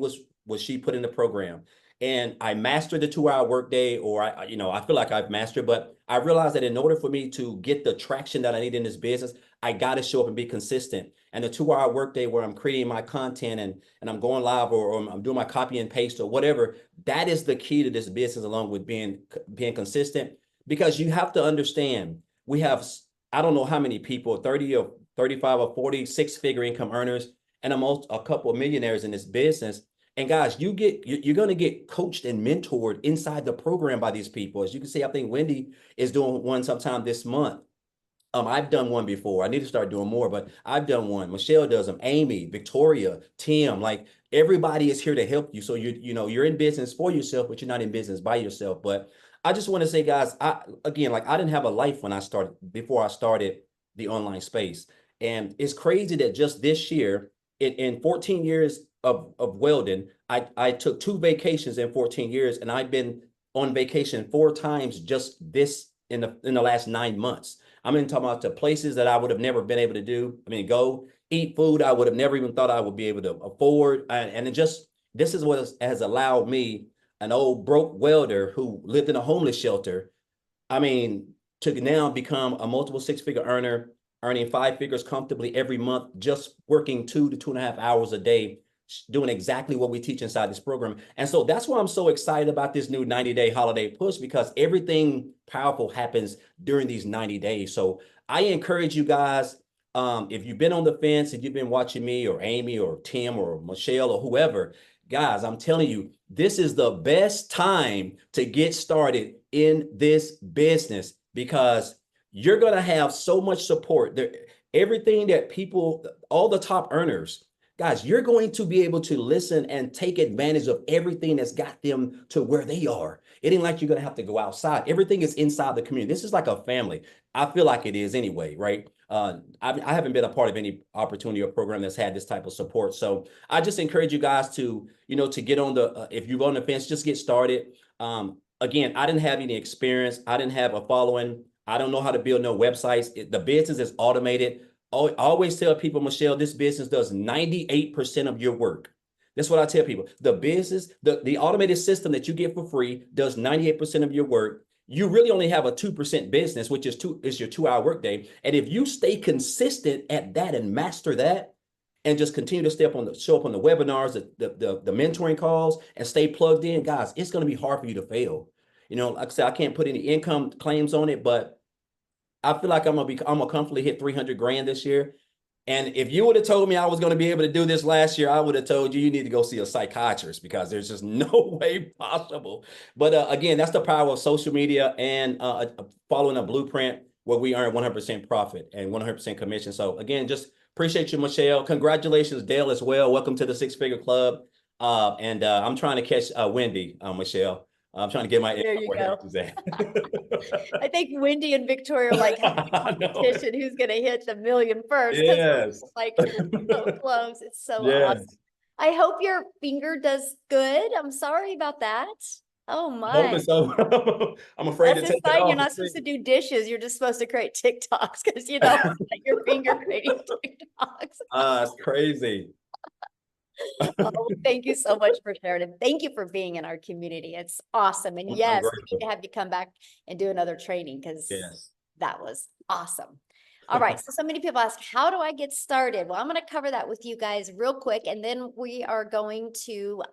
put in the program. And I mastered the 2-hour workday, or I feel like I've mastered, but I realized that in order for me to get the traction that I need in this business, I got to show up and be consistent. And the 2-hour workday where I'm creating my content and I'm going live or I'm doing my copy and paste or whatever, that is the key to this business, along with being consistent. Because you have to understand, we have, I don't know how many people, 30 or 35 or 40 6-figure income earners, and a couple of millionaires in this business. And guys, you're going to get coached and mentored inside the program by these people. As you can see, I think Wendy is doing one sometime this month. I've done one before. I need to start doing more, but I've done one. Michelle does them. Amy, Victoria, Tim, like everybody is here to help you. So you're in business for yourself, but you're not in business by yourself. But I just want to say, guys, I didn't have a life before I started the online space. And it's crazy that just this year, in 14 years of welding, I took 2 vacations in 14 years, and I've been on vacation 4 times just in the last 9 months. I'm talking about the places that I would have never been able to do. Go eat food I would have never even thought I would be able to afford. And this is what has allowed me, an old broke welder who lived in a homeless shelter, to now become a multiple 6-figure earner, earning 5 figures comfortably every month, just working 2 to 2.5 hours a day, doing exactly what we teach inside this program. And so that's why I'm so excited about this new 90-day holiday push, because everything powerful happens during these 90 days. So I encourage you guys, if you've been on the fence, if you've been watching me or Amy or Tim or Michelle or whoever, guys, I'm telling you, this is the best time to get started in this business, because you're going to have so much support. Everything that all the top earners, guys, you're going to be able to listen and take advantage of everything that's got them to where they are. It ain't like you're going to have to go outside. Everything is inside the community. This is like a family. I feel like it is anyway, right? I haven't been a part of any opportunity or program that's had this type of support. So I just encourage you guys to get on if you're on the fence, just get started. Again, I didn't have any experience. I didn't have a following. I don't know how to build no websites. The business is automated. I always tell people, Michelle, this business does 98% of your work. That's what I tell people. The business, the automated system that you get for free does 98% of your work. You really only have a 2% business, which is your 2-hour workday. And if you stay consistent at that and master that, and just continue to show up on the webinars, the mentoring calls, and stay plugged in, guys, it's going to be hard for you to fail. Like I said, I can't put any income claims on it, but I feel like I'm gonna comfortably hit 300 grand this year. And if you would have told me I was going to be able to do this last year, I would have told you you need to go see a psychiatrist because there's just no way possible. But again, that's the power of social media and following a blueprint where we earn 100% profit and 100% commission. So again, just appreciate you, Michelle. Congratulations, Dale, as well. Welcome to the Six Figure Club. And I'm trying to catch Wendy, Michelle. I'm trying to get my There you where go. Heather's at. I think Wendy and Victoria are like having a I know. competition who's gonna hit the million first. 'Cause we're Yes. like so close. It's so Yes. awesome. I hope your finger does good. I'm sorry about that. Oh Hoping my. so. I'm afraid That's to a take it sign off. you're not supposed to do dishes. You're just supposed to create TikToks because you don't want your finger creating TikToks. It's crazy. Oh, thank you so much for sharing it. Thank you for being in our community. It's awesome. And I'm yes, we grateful. need to have you come back and do another training because Yes. that was awesome. All right. So many people ask, how do I get started? Well, I'm going to cover that with you guys real quick. And then we are going to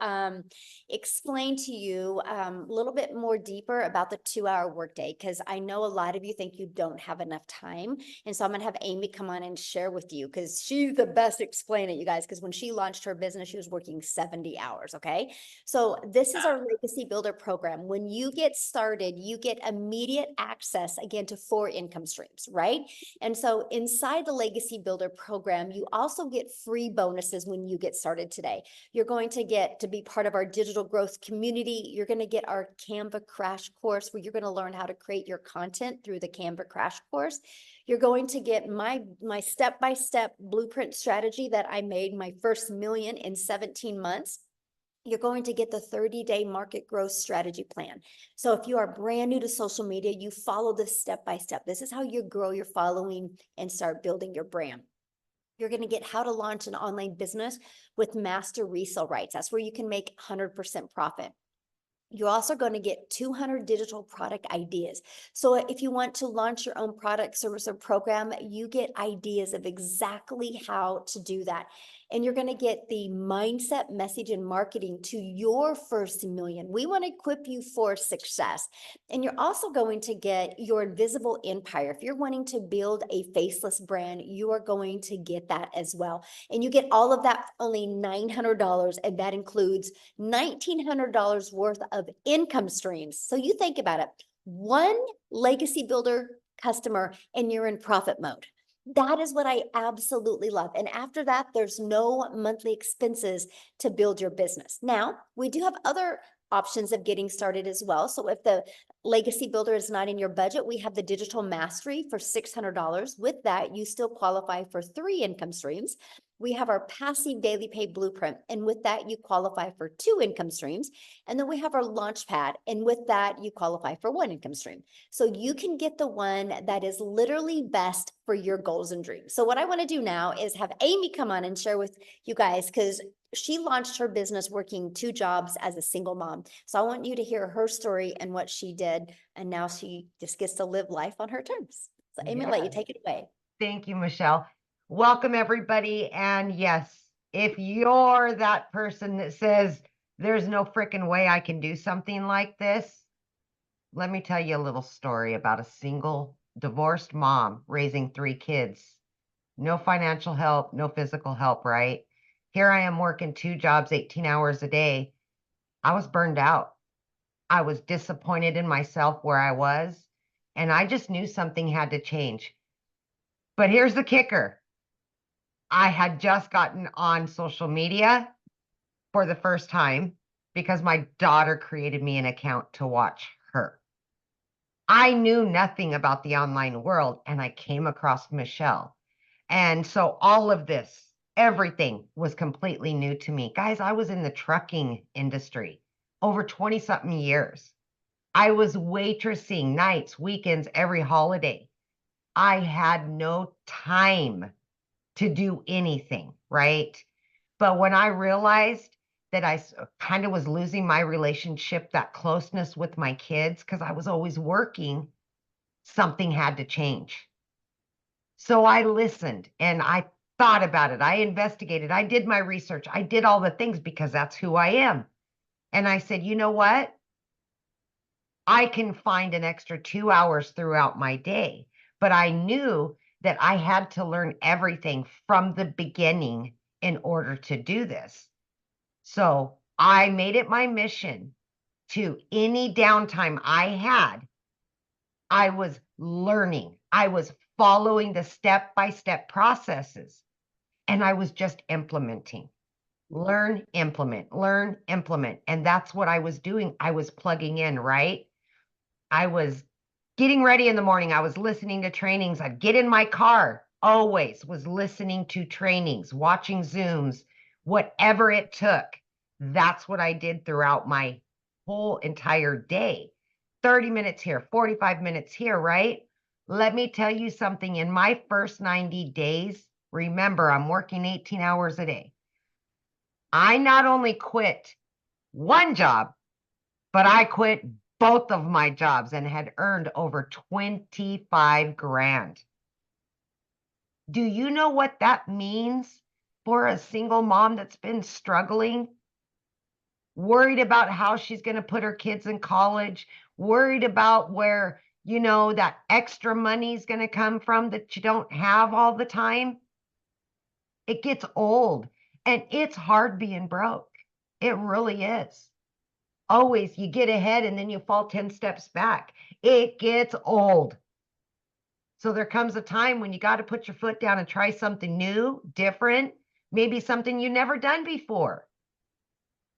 explain to you a little bit more deeper about the 2-hour workday, because I know a lot of you think you don't have enough time. And so I'm going to have Amy come on and share with you because she's the best explaining it, you guys, because when she launched her business, she was working 70 hours. Okay. So this is our Legacy Builder program. When you get started, you get immediate access again to 4 income streams, right? And so inside the Legacy Builder program, you also get free bonuses when you get started today. You're going to get to be part of our digital growth community. You're going to get our Canva crash course where you're going to learn how to create your content through the Canva crash course. You're going to get my step-by-step blueprint strategy that I made my first million in 17 months. You're going to get the 30-day market growth strategy plan. So if you are brand new to social media, you follow this step by step. This is how you grow your following and start building your brand. You're going to get how to launch an online business with master resale rights. That's where you can make 100% profit. You're also going to get 200 digital product ideas. So if you want to launch your own product, service, or program, you get ideas of exactly how to do that. And you're going to get the mindset, message, and marketing to your first million. We want to equip you for success. And you're also going to get your invisible empire. If you're wanting to build a faceless brand, you are going to get that as well. And you get all of that for only $900. And that includes $1,900 worth of income streams. So you think about it, one Legacy Builder customer and you're in profit mode. That is what I absolutely love. And after that, there's no monthly expenses to build your business. Now, we do have other options of getting started as well. So if the Legacy Builder is not in your budget, we have the Digital Mastery for $600. With that, you still qualify for 3 income streams. We have our Passive Daily Pay Blueprint, and with that, you qualify for 2 income streams. And then we have our Launchpad, and with that, you qualify for 1 income stream. So you can get the one that is literally best for your goals and dreams. So what I want to do now is have Amy come on and share with you guys, because she launched her business working 2 jobs as a single mom. So I want you to hear her story and what she did, and now she just gets to live life on her terms. So Amy, I'll let you take it away. Thank you, Michelle. Welcome, everybody. And yes, if you're that person that says, there's no freaking way I can do something like this, let me tell you a little story about a single divorced mom raising 3 kids. No financial help, no physical help, right? Here I am working 2 jobs, 18 hours a day. I was burned out. I was disappointed in myself where I was, and I just knew something had to change. But here's the kicker. I had just gotten on social media for the first time because my daughter created me an account to watch her. I knew nothing about the online world, and I came across Michelle. And so all of this, everything was completely new to me. Guys, I was in the trucking industry over 20-something years. I was waitressing nights, weekends, every holiday. I had no time to do anything, right? But when I realized that I kind of was losing my relationship, that closeness with my kids, because I was always working, something had to change. So I listened and I thought about it. I investigated. I did my research. I did all the things because that's who I am. And I said, you know what? I can find an extra 2 hours throughout my day. but I knew that I had to learn everything from the beginning in order to do this. So I made it my mission to any downtime I had, I was learning. I was following the step-by-step processes, and I was just implementing. Learn, implement, learn, implement. And that's what I was doing. I was plugging in, right? I was getting ready in the morning. I was listening to trainings. I'd get in my car, always was listening to trainings, watching Zooms, whatever it took. That's what I did throughout my whole entire day. 30 minutes here, 45 minutes here, right? Let me tell you something. In my first 90 days, remember, I'm working 18 hours a day. I not only quit one job, but I quit both of my jobs and had earned over 25 grand. Do you know what that means for a single mom that's been struggling? Worried about how she's going to put her kids in college, worried about where, you know, that extra money is going to come from that you don't have all the time. It gets old and it's hard being broke. It really is. Always you get ahead and then you fall 10 steps back. It gets old. So there comes a time when you got to put your foot down and try something new, different, maybe something you never done before.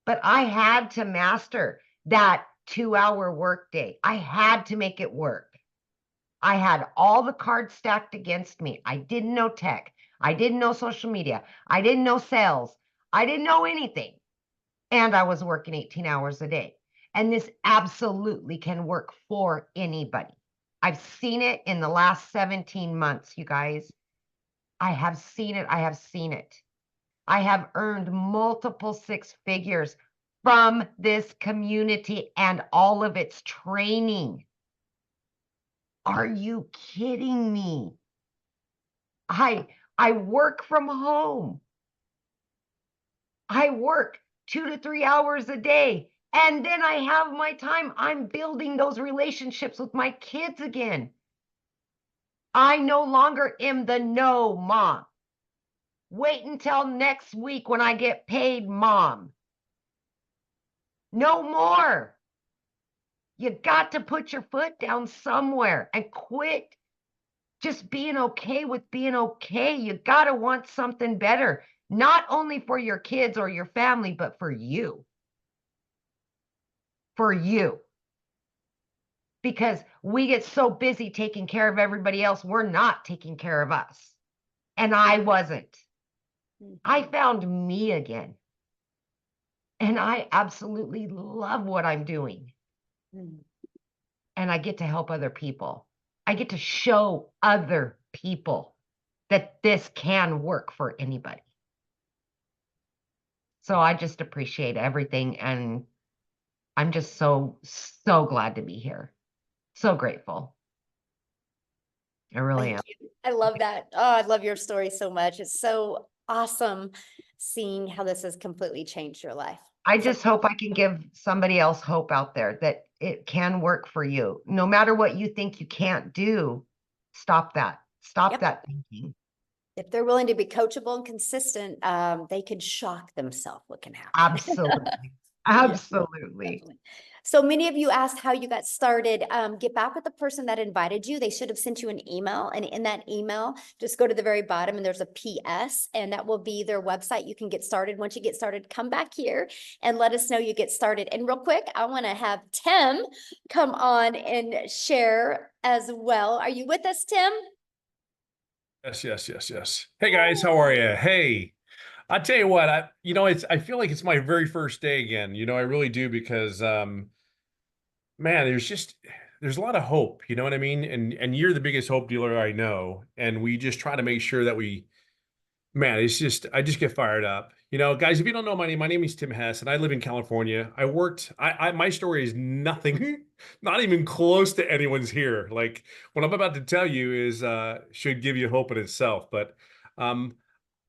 But I had to master that 2-hour workday. I had to make it work. I had all the cards stacked against me. I didn't know tech. I didn't know social media. I didn't know sales. I didn't know anything. And I was working 18 hours a day. And this absolutely can work for anybody. I've seen it in the last 17 months, you guys. I have seen it. I have seen it. I have earned multiple 6 figures from this community and all of its training. Are you kidding me? I work from home. I work 2 to 3 hours a day. And then I have my time. I'm building those relationships with my kids again. I no longer am the no mom. Wait until next week when I get paid, mom. No more. You got to put your foot down somewhere and quit just being okay with being okay. You got to want something better, not only for your kids or your family, but for you. For you. Because we get so busy taking care of everybody else, we're not taking care of us. And I wasn't. I found me again. And I absolutely love what I'm doing. And I get to help other people. I get to show other people that this can work for anybody. So I just appreciate everything. And I'm just so glad to be here. So grateful. I really am. Thank you. I love that. Oh, I love your story so much. It's so awesome seeing how this has completely changed your life. I just hope I can give somebody else hope out there that it can work for you. No matter what you think you can't do, stop that. Stop that thinking. If they're willing to be coachable and consistent, they could shock themselves what can happen. Absolutely. Absolutely. Definitely. So many of you asked how you got started. Get back with the person that invited you. They should have sent you an email. And in that email, just go to the very bottom and there's a PS and that will be their website. You can get started. Once you get started, come back here and let us know you get started. And real quick, I want to have Tim come on and share as well. Are you with us, Tim? Yes. Hey guys, how are you? Hey, I tell you what, I feel like it's my very first day again. I really do because, man, there's a lot of hope, you know what I mean? And you're the biggest hope dealer I know. And we just try to make sure that man, I just get fired up. Guys, if you don't know my name is Tim Hess and I live in California. My story is nothing, not even close to anyone's here. Like what I'm about to tell you is, should give you hope in itself. But,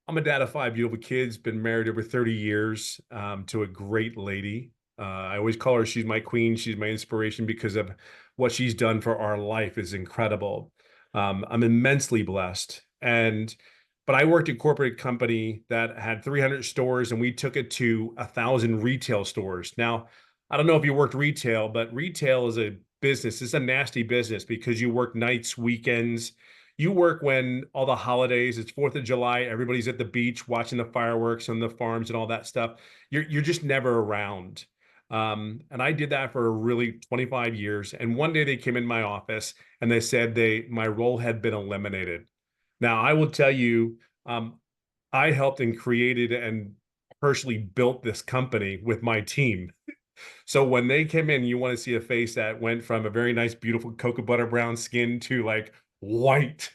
I'm a dad of 5 beautiful kids, been married over 30 years, to a great lady. I always call her, she's my queen. She's my inspiration because of what she's done for our life is incredible. I'm immensely blessed. But I worked at a corporate company that had 300 stores and we took it to 1,000 retail stores. Now, I don't know if you worked retail, but retail is a business. It's a nasty business because you work nights, weekends. You work when all the holidays, it's 4th of July, everybody's at the beach watching the fireworks on the farms and all that stuff. You're just never around. And I did that for really 25 years. And one day they came in my office and they said my role had been eliminated. Now, I will tell you, I helped and created and personally built this company with my team. So when they came in, you want to see a face that went from a very nice, beautiful cocoa butter brown skin to like white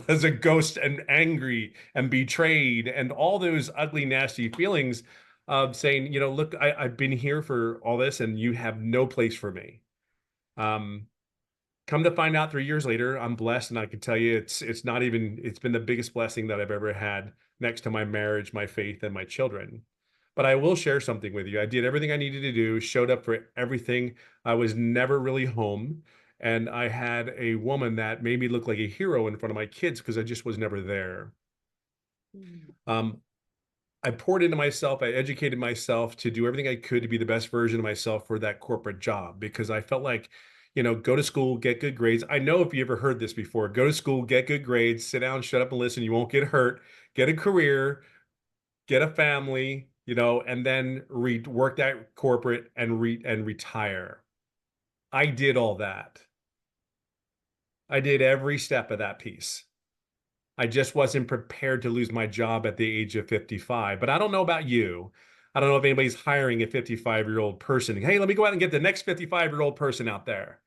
as a ghost and angry and betrayed and all those ugly, nasty feelings of saying, look, I've been here for all this and you have no place for me. Come to find out 3 years later, I'm blessed. And I can tell you, it's been the biggest blessing that I've ever had next to my marriage, my faith, and my children. But I will share something with you. I did everything I needed to do, showed up for everything. I was never really home. And I had a woman that made me look like a hero in front of my kids because I just was never there. I poured into myself. I educated myself to do everything I could to be the best version of myself for that corporate job because I felt like, go to school, get good grades. I know if you ever heard this before, go to school, get good grades, sit down, shut up and listen. You won't get hurt, get a career, get a family, and then work that corporate and retire. I did all that. I did every step of that piece. I just wasn't prepared to lose my job at the age of 55. But I don't know about you. I don't know if anybody's hiring a 55-year-old person. Hey, let me go out and get the next 55-year-old person out there.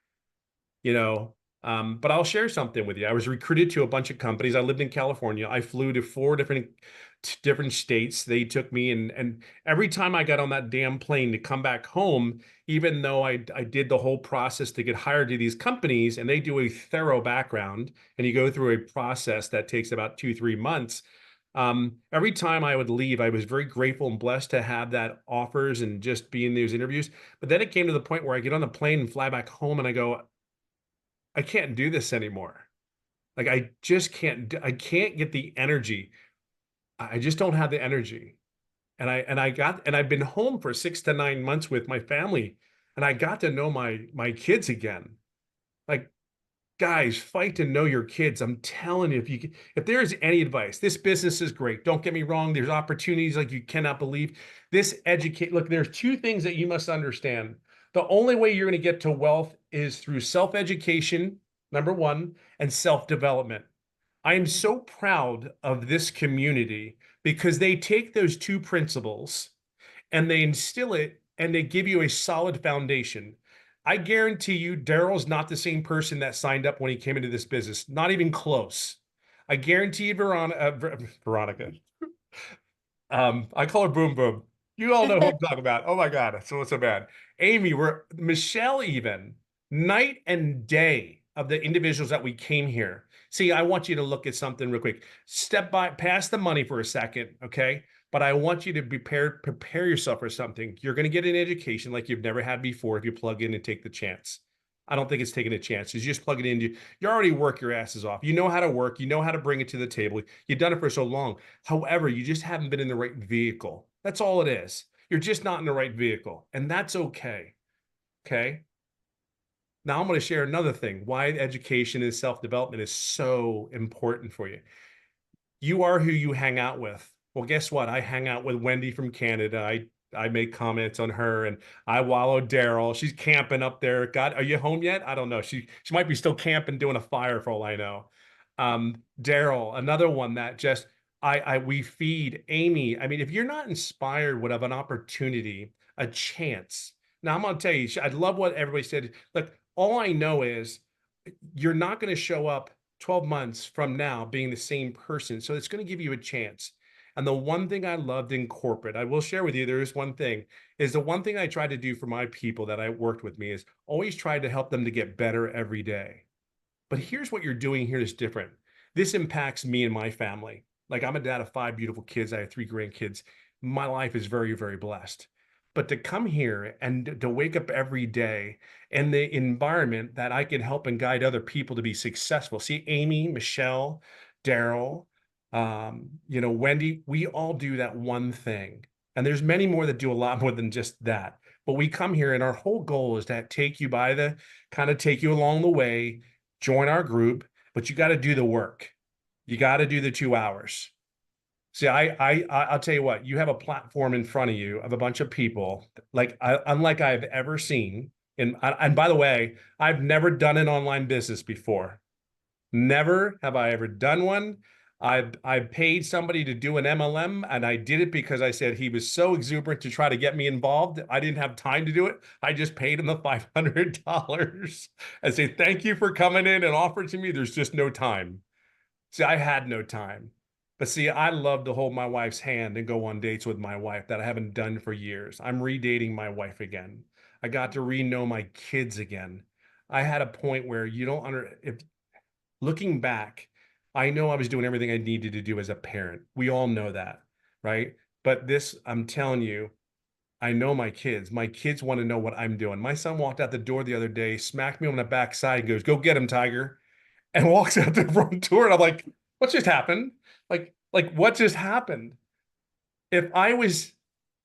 But I'll share something with you. I was recruited to a bunch of companies. I lived in California. I flew to 4 different states. They took me and every time I got on that damn plane to come back home, even though I did the whole process to get hired to these companies and they do a thorough background and you go through a process that takes about 2-3 months. Every time I would leave, I was very grateful and blessed to have that offers and just be in those interviews. But then it came to the point where I get on the plane and fly back home and I go, I can't do this anymore. Like I just can't, I can't get the energy. I just don't have the energy. And I've been home for 6 to 9 months with my family and I got to know my kids again. Like, guys, fight to know your kids. I'm telling you, if there's any advice, this business is great. Don't get me wrong. There's opportunities like you cannot believe. Look, there's 2 things that you must understand. The only way you're going to get to wealth is through self-education, number 1, and self-development. I am so proud of this community because they take those 2 principles and they instill it and they give you a solid foundation. I guarantee you, Daryl's not the same person that signed up when he came into this business. Not even close. I guarantee you, Veronica. I call her Boom Boom. You all know who I'm talking about. Oh my God, so bad. Amy, Michelle even, night and day of the individuals that we came here. See, I want you to look at something real quick. Past the money for a second, okay? But I want you to prepare yourself for something. You're going to get an education like you've never had before if you plug in and take the chance. I don't think it's taking a chance. You just plug it in. You already work your asses off. You know how to work. You know how to bring it to the table. You've done it for so long. However, you just haven't been in the right vehicle. That's all it is. You're just not in the right vehicle. And that's okay. Okay? Now I'm going to share another thing, why education and self-development is so important for you. You are who you hang out with. Well, guess what? I hang out with Wendy from Canada. I make comments on her and I wallow Daryl. She's camping up there. God, are you home yet? I don't know. She might be still camping, doing a fire for all I know. Daryl, another one that just, we feed. Amy. I mean, if you're not inspired, would have an opportunity, a chance. Now I'm going to tell you, I love what everybody said. Look, all I know is you're not going to show up 12 months from now being the same person. So it's going to give you a chance. And the one thing I loved in corporate, I will share with you, there is one thing, is the one thing I try to do for my people that I worked with me is always try to help them to get better every day. But here's what you're doing here is different. This impacts me and my family. Like I'm a dad of 5 beautiful kids. I have 3 grandkids. My life is very, very blessed. but to come here and to wake up every day in the environment that I can help and guide other people to be successful. See, Amy, Michelle, Daryl, Wendy, we all do that one thing. And there's many more that do a lot more than just that. But we come here and our whole goal is to take you take you along the way, join our group, but you got to do the work. You got to do the 2 hours. See, I'll tell you what, you have a platform in front of you of a bunch of people unlike I've ever seen. And by the way, I've never done an online business before. Never have I ever done one. I've paid somebody to do an MLM, and I did it because I said he was so exuberant to try to get me involved. I didn't have time to do it. I just paid him the $500 and say, thank you for coming in and offering to me. There's just no time. See, I had no time. But see, I love to hold my wife's hand and go on dates with my wife that I haven't done for years. I'm redating my wife again. I got to re-know my kids again. I had a point where looking back, I know I was doing everything I needed to do as a parent. We all know that, right? But I'm telling you, I know my kids. My kids want to know what I'm doing. My son walked out the door the other day, smacked me on the backside and goes, "Go get him, Tiger," and walks out the front door. And I'm like, what just happened? Like what just happened? If I was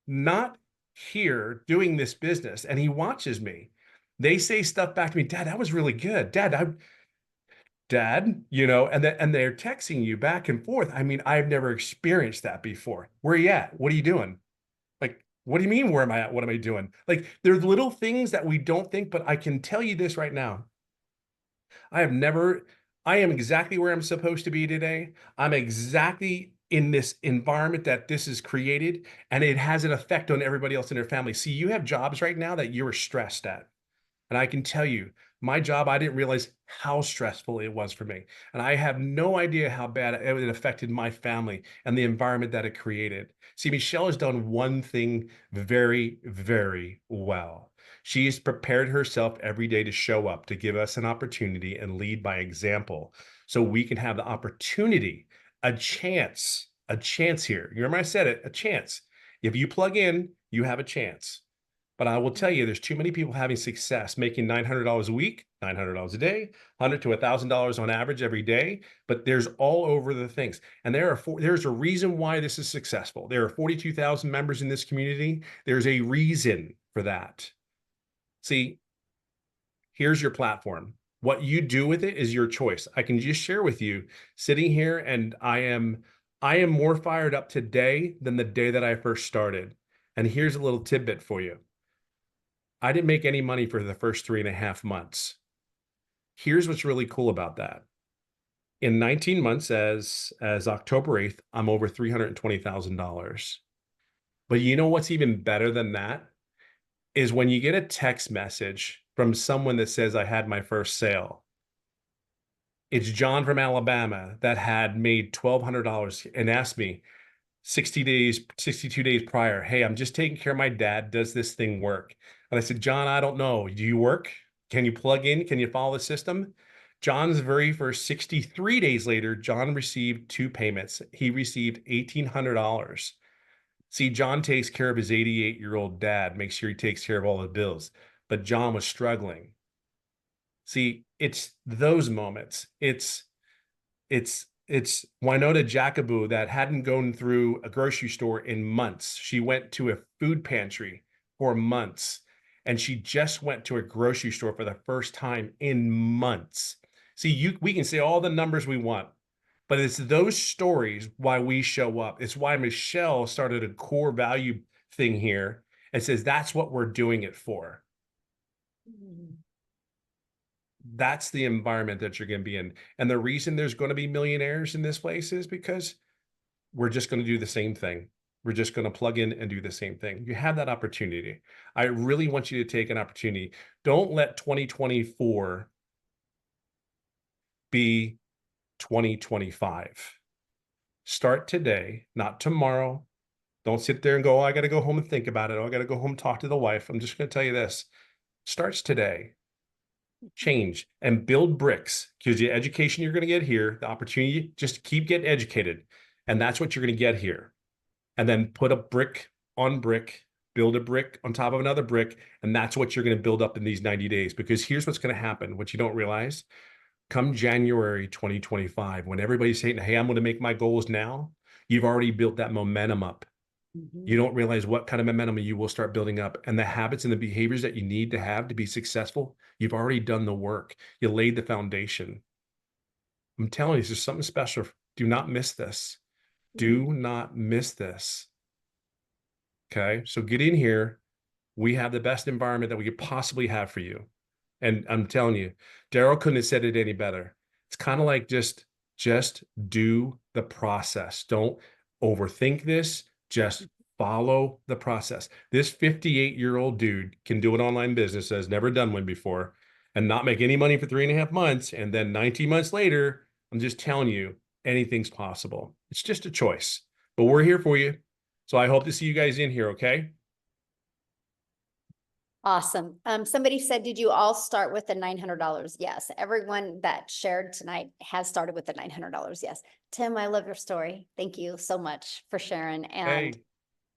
not here doing this business and he watches me, they say stuff back to me, "Dad, that was really good. Dad, and they're texting you back and forth. I mean, I've never experienced that before. Where are you at? What are you doing? Like, what do you mean, where am I at? What am I doing? Like, there's little things that we don't think, but I can tell you this right now. I am exactly where I'm supposed to be today. I'm exactly in this environment that this is created, and it has an effect on everybody else in their family. See, you have jobs right now that you're stressed at. And I can tell you, my job, I didn't realize how stressful it was for me. And I have no idea how bad it affected my family and the environment that it created. See, Michelle has done one thing very, very well. She has prepared herself every day to show up, to give us an opportunity and lead by example so we can have the opportunity, a chance here. You remember I said it, a chance. If you plug in, you have a chance. But I will tell you, there's too many people having success, making $900 a week, $900 a day, $100 to $1,000 on average every day. But there's all over the things. And there's a reason why this is successful. There are 42,000 members in this community. There's a reason for that. See, here's your platform. What you do with it is your choice. I can just share with you, sitting here, and I am more fired up today than the day that I first started. And here's a little tidbit for you. I didn't make any money for the first 3.5 months. Here's what's really cool about that. In 19 months, as October 8th, I'm over $320,000. But you know what's even better than that? Is when you get a text message from someone that says, "I had my first sale." It's John from Alabama that had made $1,200 and asked me 62 days prior, "Hey, I'm just taking care of my dad. Does this thing work?" And I said, "John, I don't know. Do you work? Can you plug in? Can you follow the system?" John's very first 63 days later, John received 2 payments. He received $1,800. See, John takes care of his 88-year-old dad, makes sure he takes care of all the bills. But John was struggling. See, it's those moments. It's Winona Jacobu that hadn't gone through a grocery store in months. She went to a food pantry for months, and she just went to a grocery store for the first time in months. See, we can say all the numbers we want, but it's those stories why we show up. It's why Michelle started a core value thing here and says that's what we're doing it for. That's the environment that you're going to be in. And the reason there's going to be millionaires in this place is because we're just going to do the same thing. We're just going to plug in and do the same thing. You have that opportunity. I really want you to take an opportunity. Don't let 2024 be 2025. Start today, not tomorrow. Don't sit there and go, "Oh, I got to go home and think about it. Oh, I got to go home and talk to the wife." I'm just going to tell you this. Starts today. Change and build bricks, because the education you're going to get here, the opportunity, just keep getting educated. And that's what you're going to get here. And then put a brick on brick, build a brick on top of another brick, and that's what you're going to build up in these 90 days. Because here's what's going to happen, what you don't realize. Come January 2025, when everybody's saying, hey, I'm going to make my goals now, you've already built that momentum up. You don't realize what kind of momentum you will start building up, and the habits and the behaviors that you need to have to be successful. You've already done the work. You laid the foundation. I'm telling you, this is something special. Do not miss this. Do not miss this. Okay. So get in here. We have the best environment that we could possibly have for you. And I'm telling you, Daryl couldn't have said it any better. It's kind of like just do the process. Don't overthink this. Just follow the process. This 58-year-old dude can do an online business, has never done one before, and not make any money for 3.5 months. And then 19 months later, I'm just telling you, anything's possible. It's just a choice, but we're here for you. So I hope to see you guys in here. Okay. Awesome. Somebody said, did you all start with the $900? Yes. Everyone that shared tonight has started with the $900. Yes. Tim, I love your story. Thank you so much for sharing. And Hey,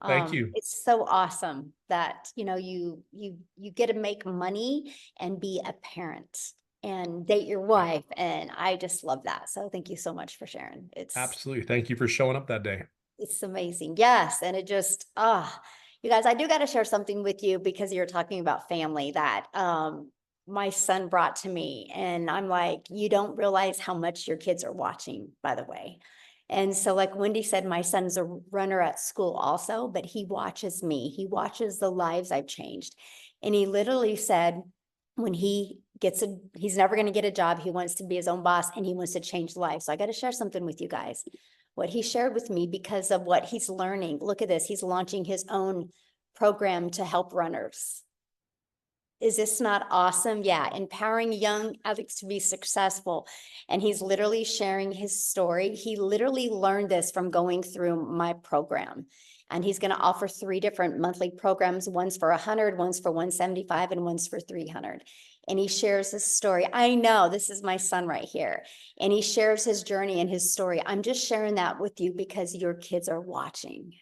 thank you. It's so awesome that, you know, you get to make money and be a parent and date your wife. And I just love that. So thank you so much for sharing. It's Absolutely. Thank you for showing up that day. it's amazing. Yes. And it just, you guys, I do got to share something with you because you're talking about family that my son brought to me. And I'm like, you don't realize how much your kids are watching, by the way. And so like Wendy said, my son's a runner at school also, but he watches me. He watches the lives I've changed. And he literally said, when he gets he's never going to get a job. He wants to be his own boss and he wants to change lives. So I got to share something with you guys. What he shared with me because of what he's learning. Look at this. He's launching his own program to help runners. Is this not awesome? Yeah. Empowering young athletes to be successful. And he's literally sharing his story. He literally learned this from going through my program. And he's going to offer 3 different monthly programs. One's for 100, one's for 175, and one's for 300. And he shares his story. I know this is my son right here. And he shares his journey and his story. I'm just sharing that with you because your kids are watching.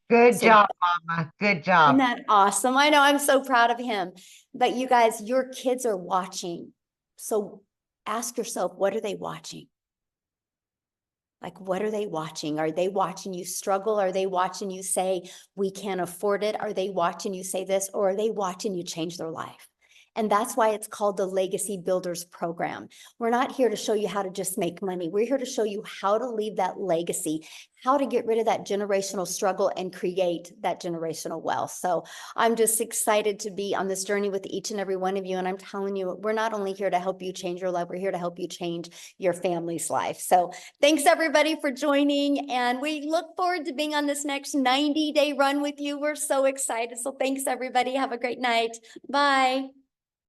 Good So- job, Mama. Good Isn't job. that awesome? I know, I'm so proud of him. But you guys, your kids are watching. So ask yourself, what are they watching? Like, what are they watching? Are they watching you struggle? Are they watching you say, we can't afford it? Are they watching you say this? Or are they watching you change their life? And that's why it's called the Legacy Builders Program. We're not here to show you how to just make money. We're here to show you how to leave that legacy, how to get rid of that generational struggle and create that generational wealth. So I'm just excited to be on this journey with each and every one of you. And I'm telling you, we're not only here to help you change your life, we're here to help you change your family's life. So thanks everybody for joining. And we look forward to being on this next 90-day run with you. We're so excited. So thanks everybody. Have a great night. Bye.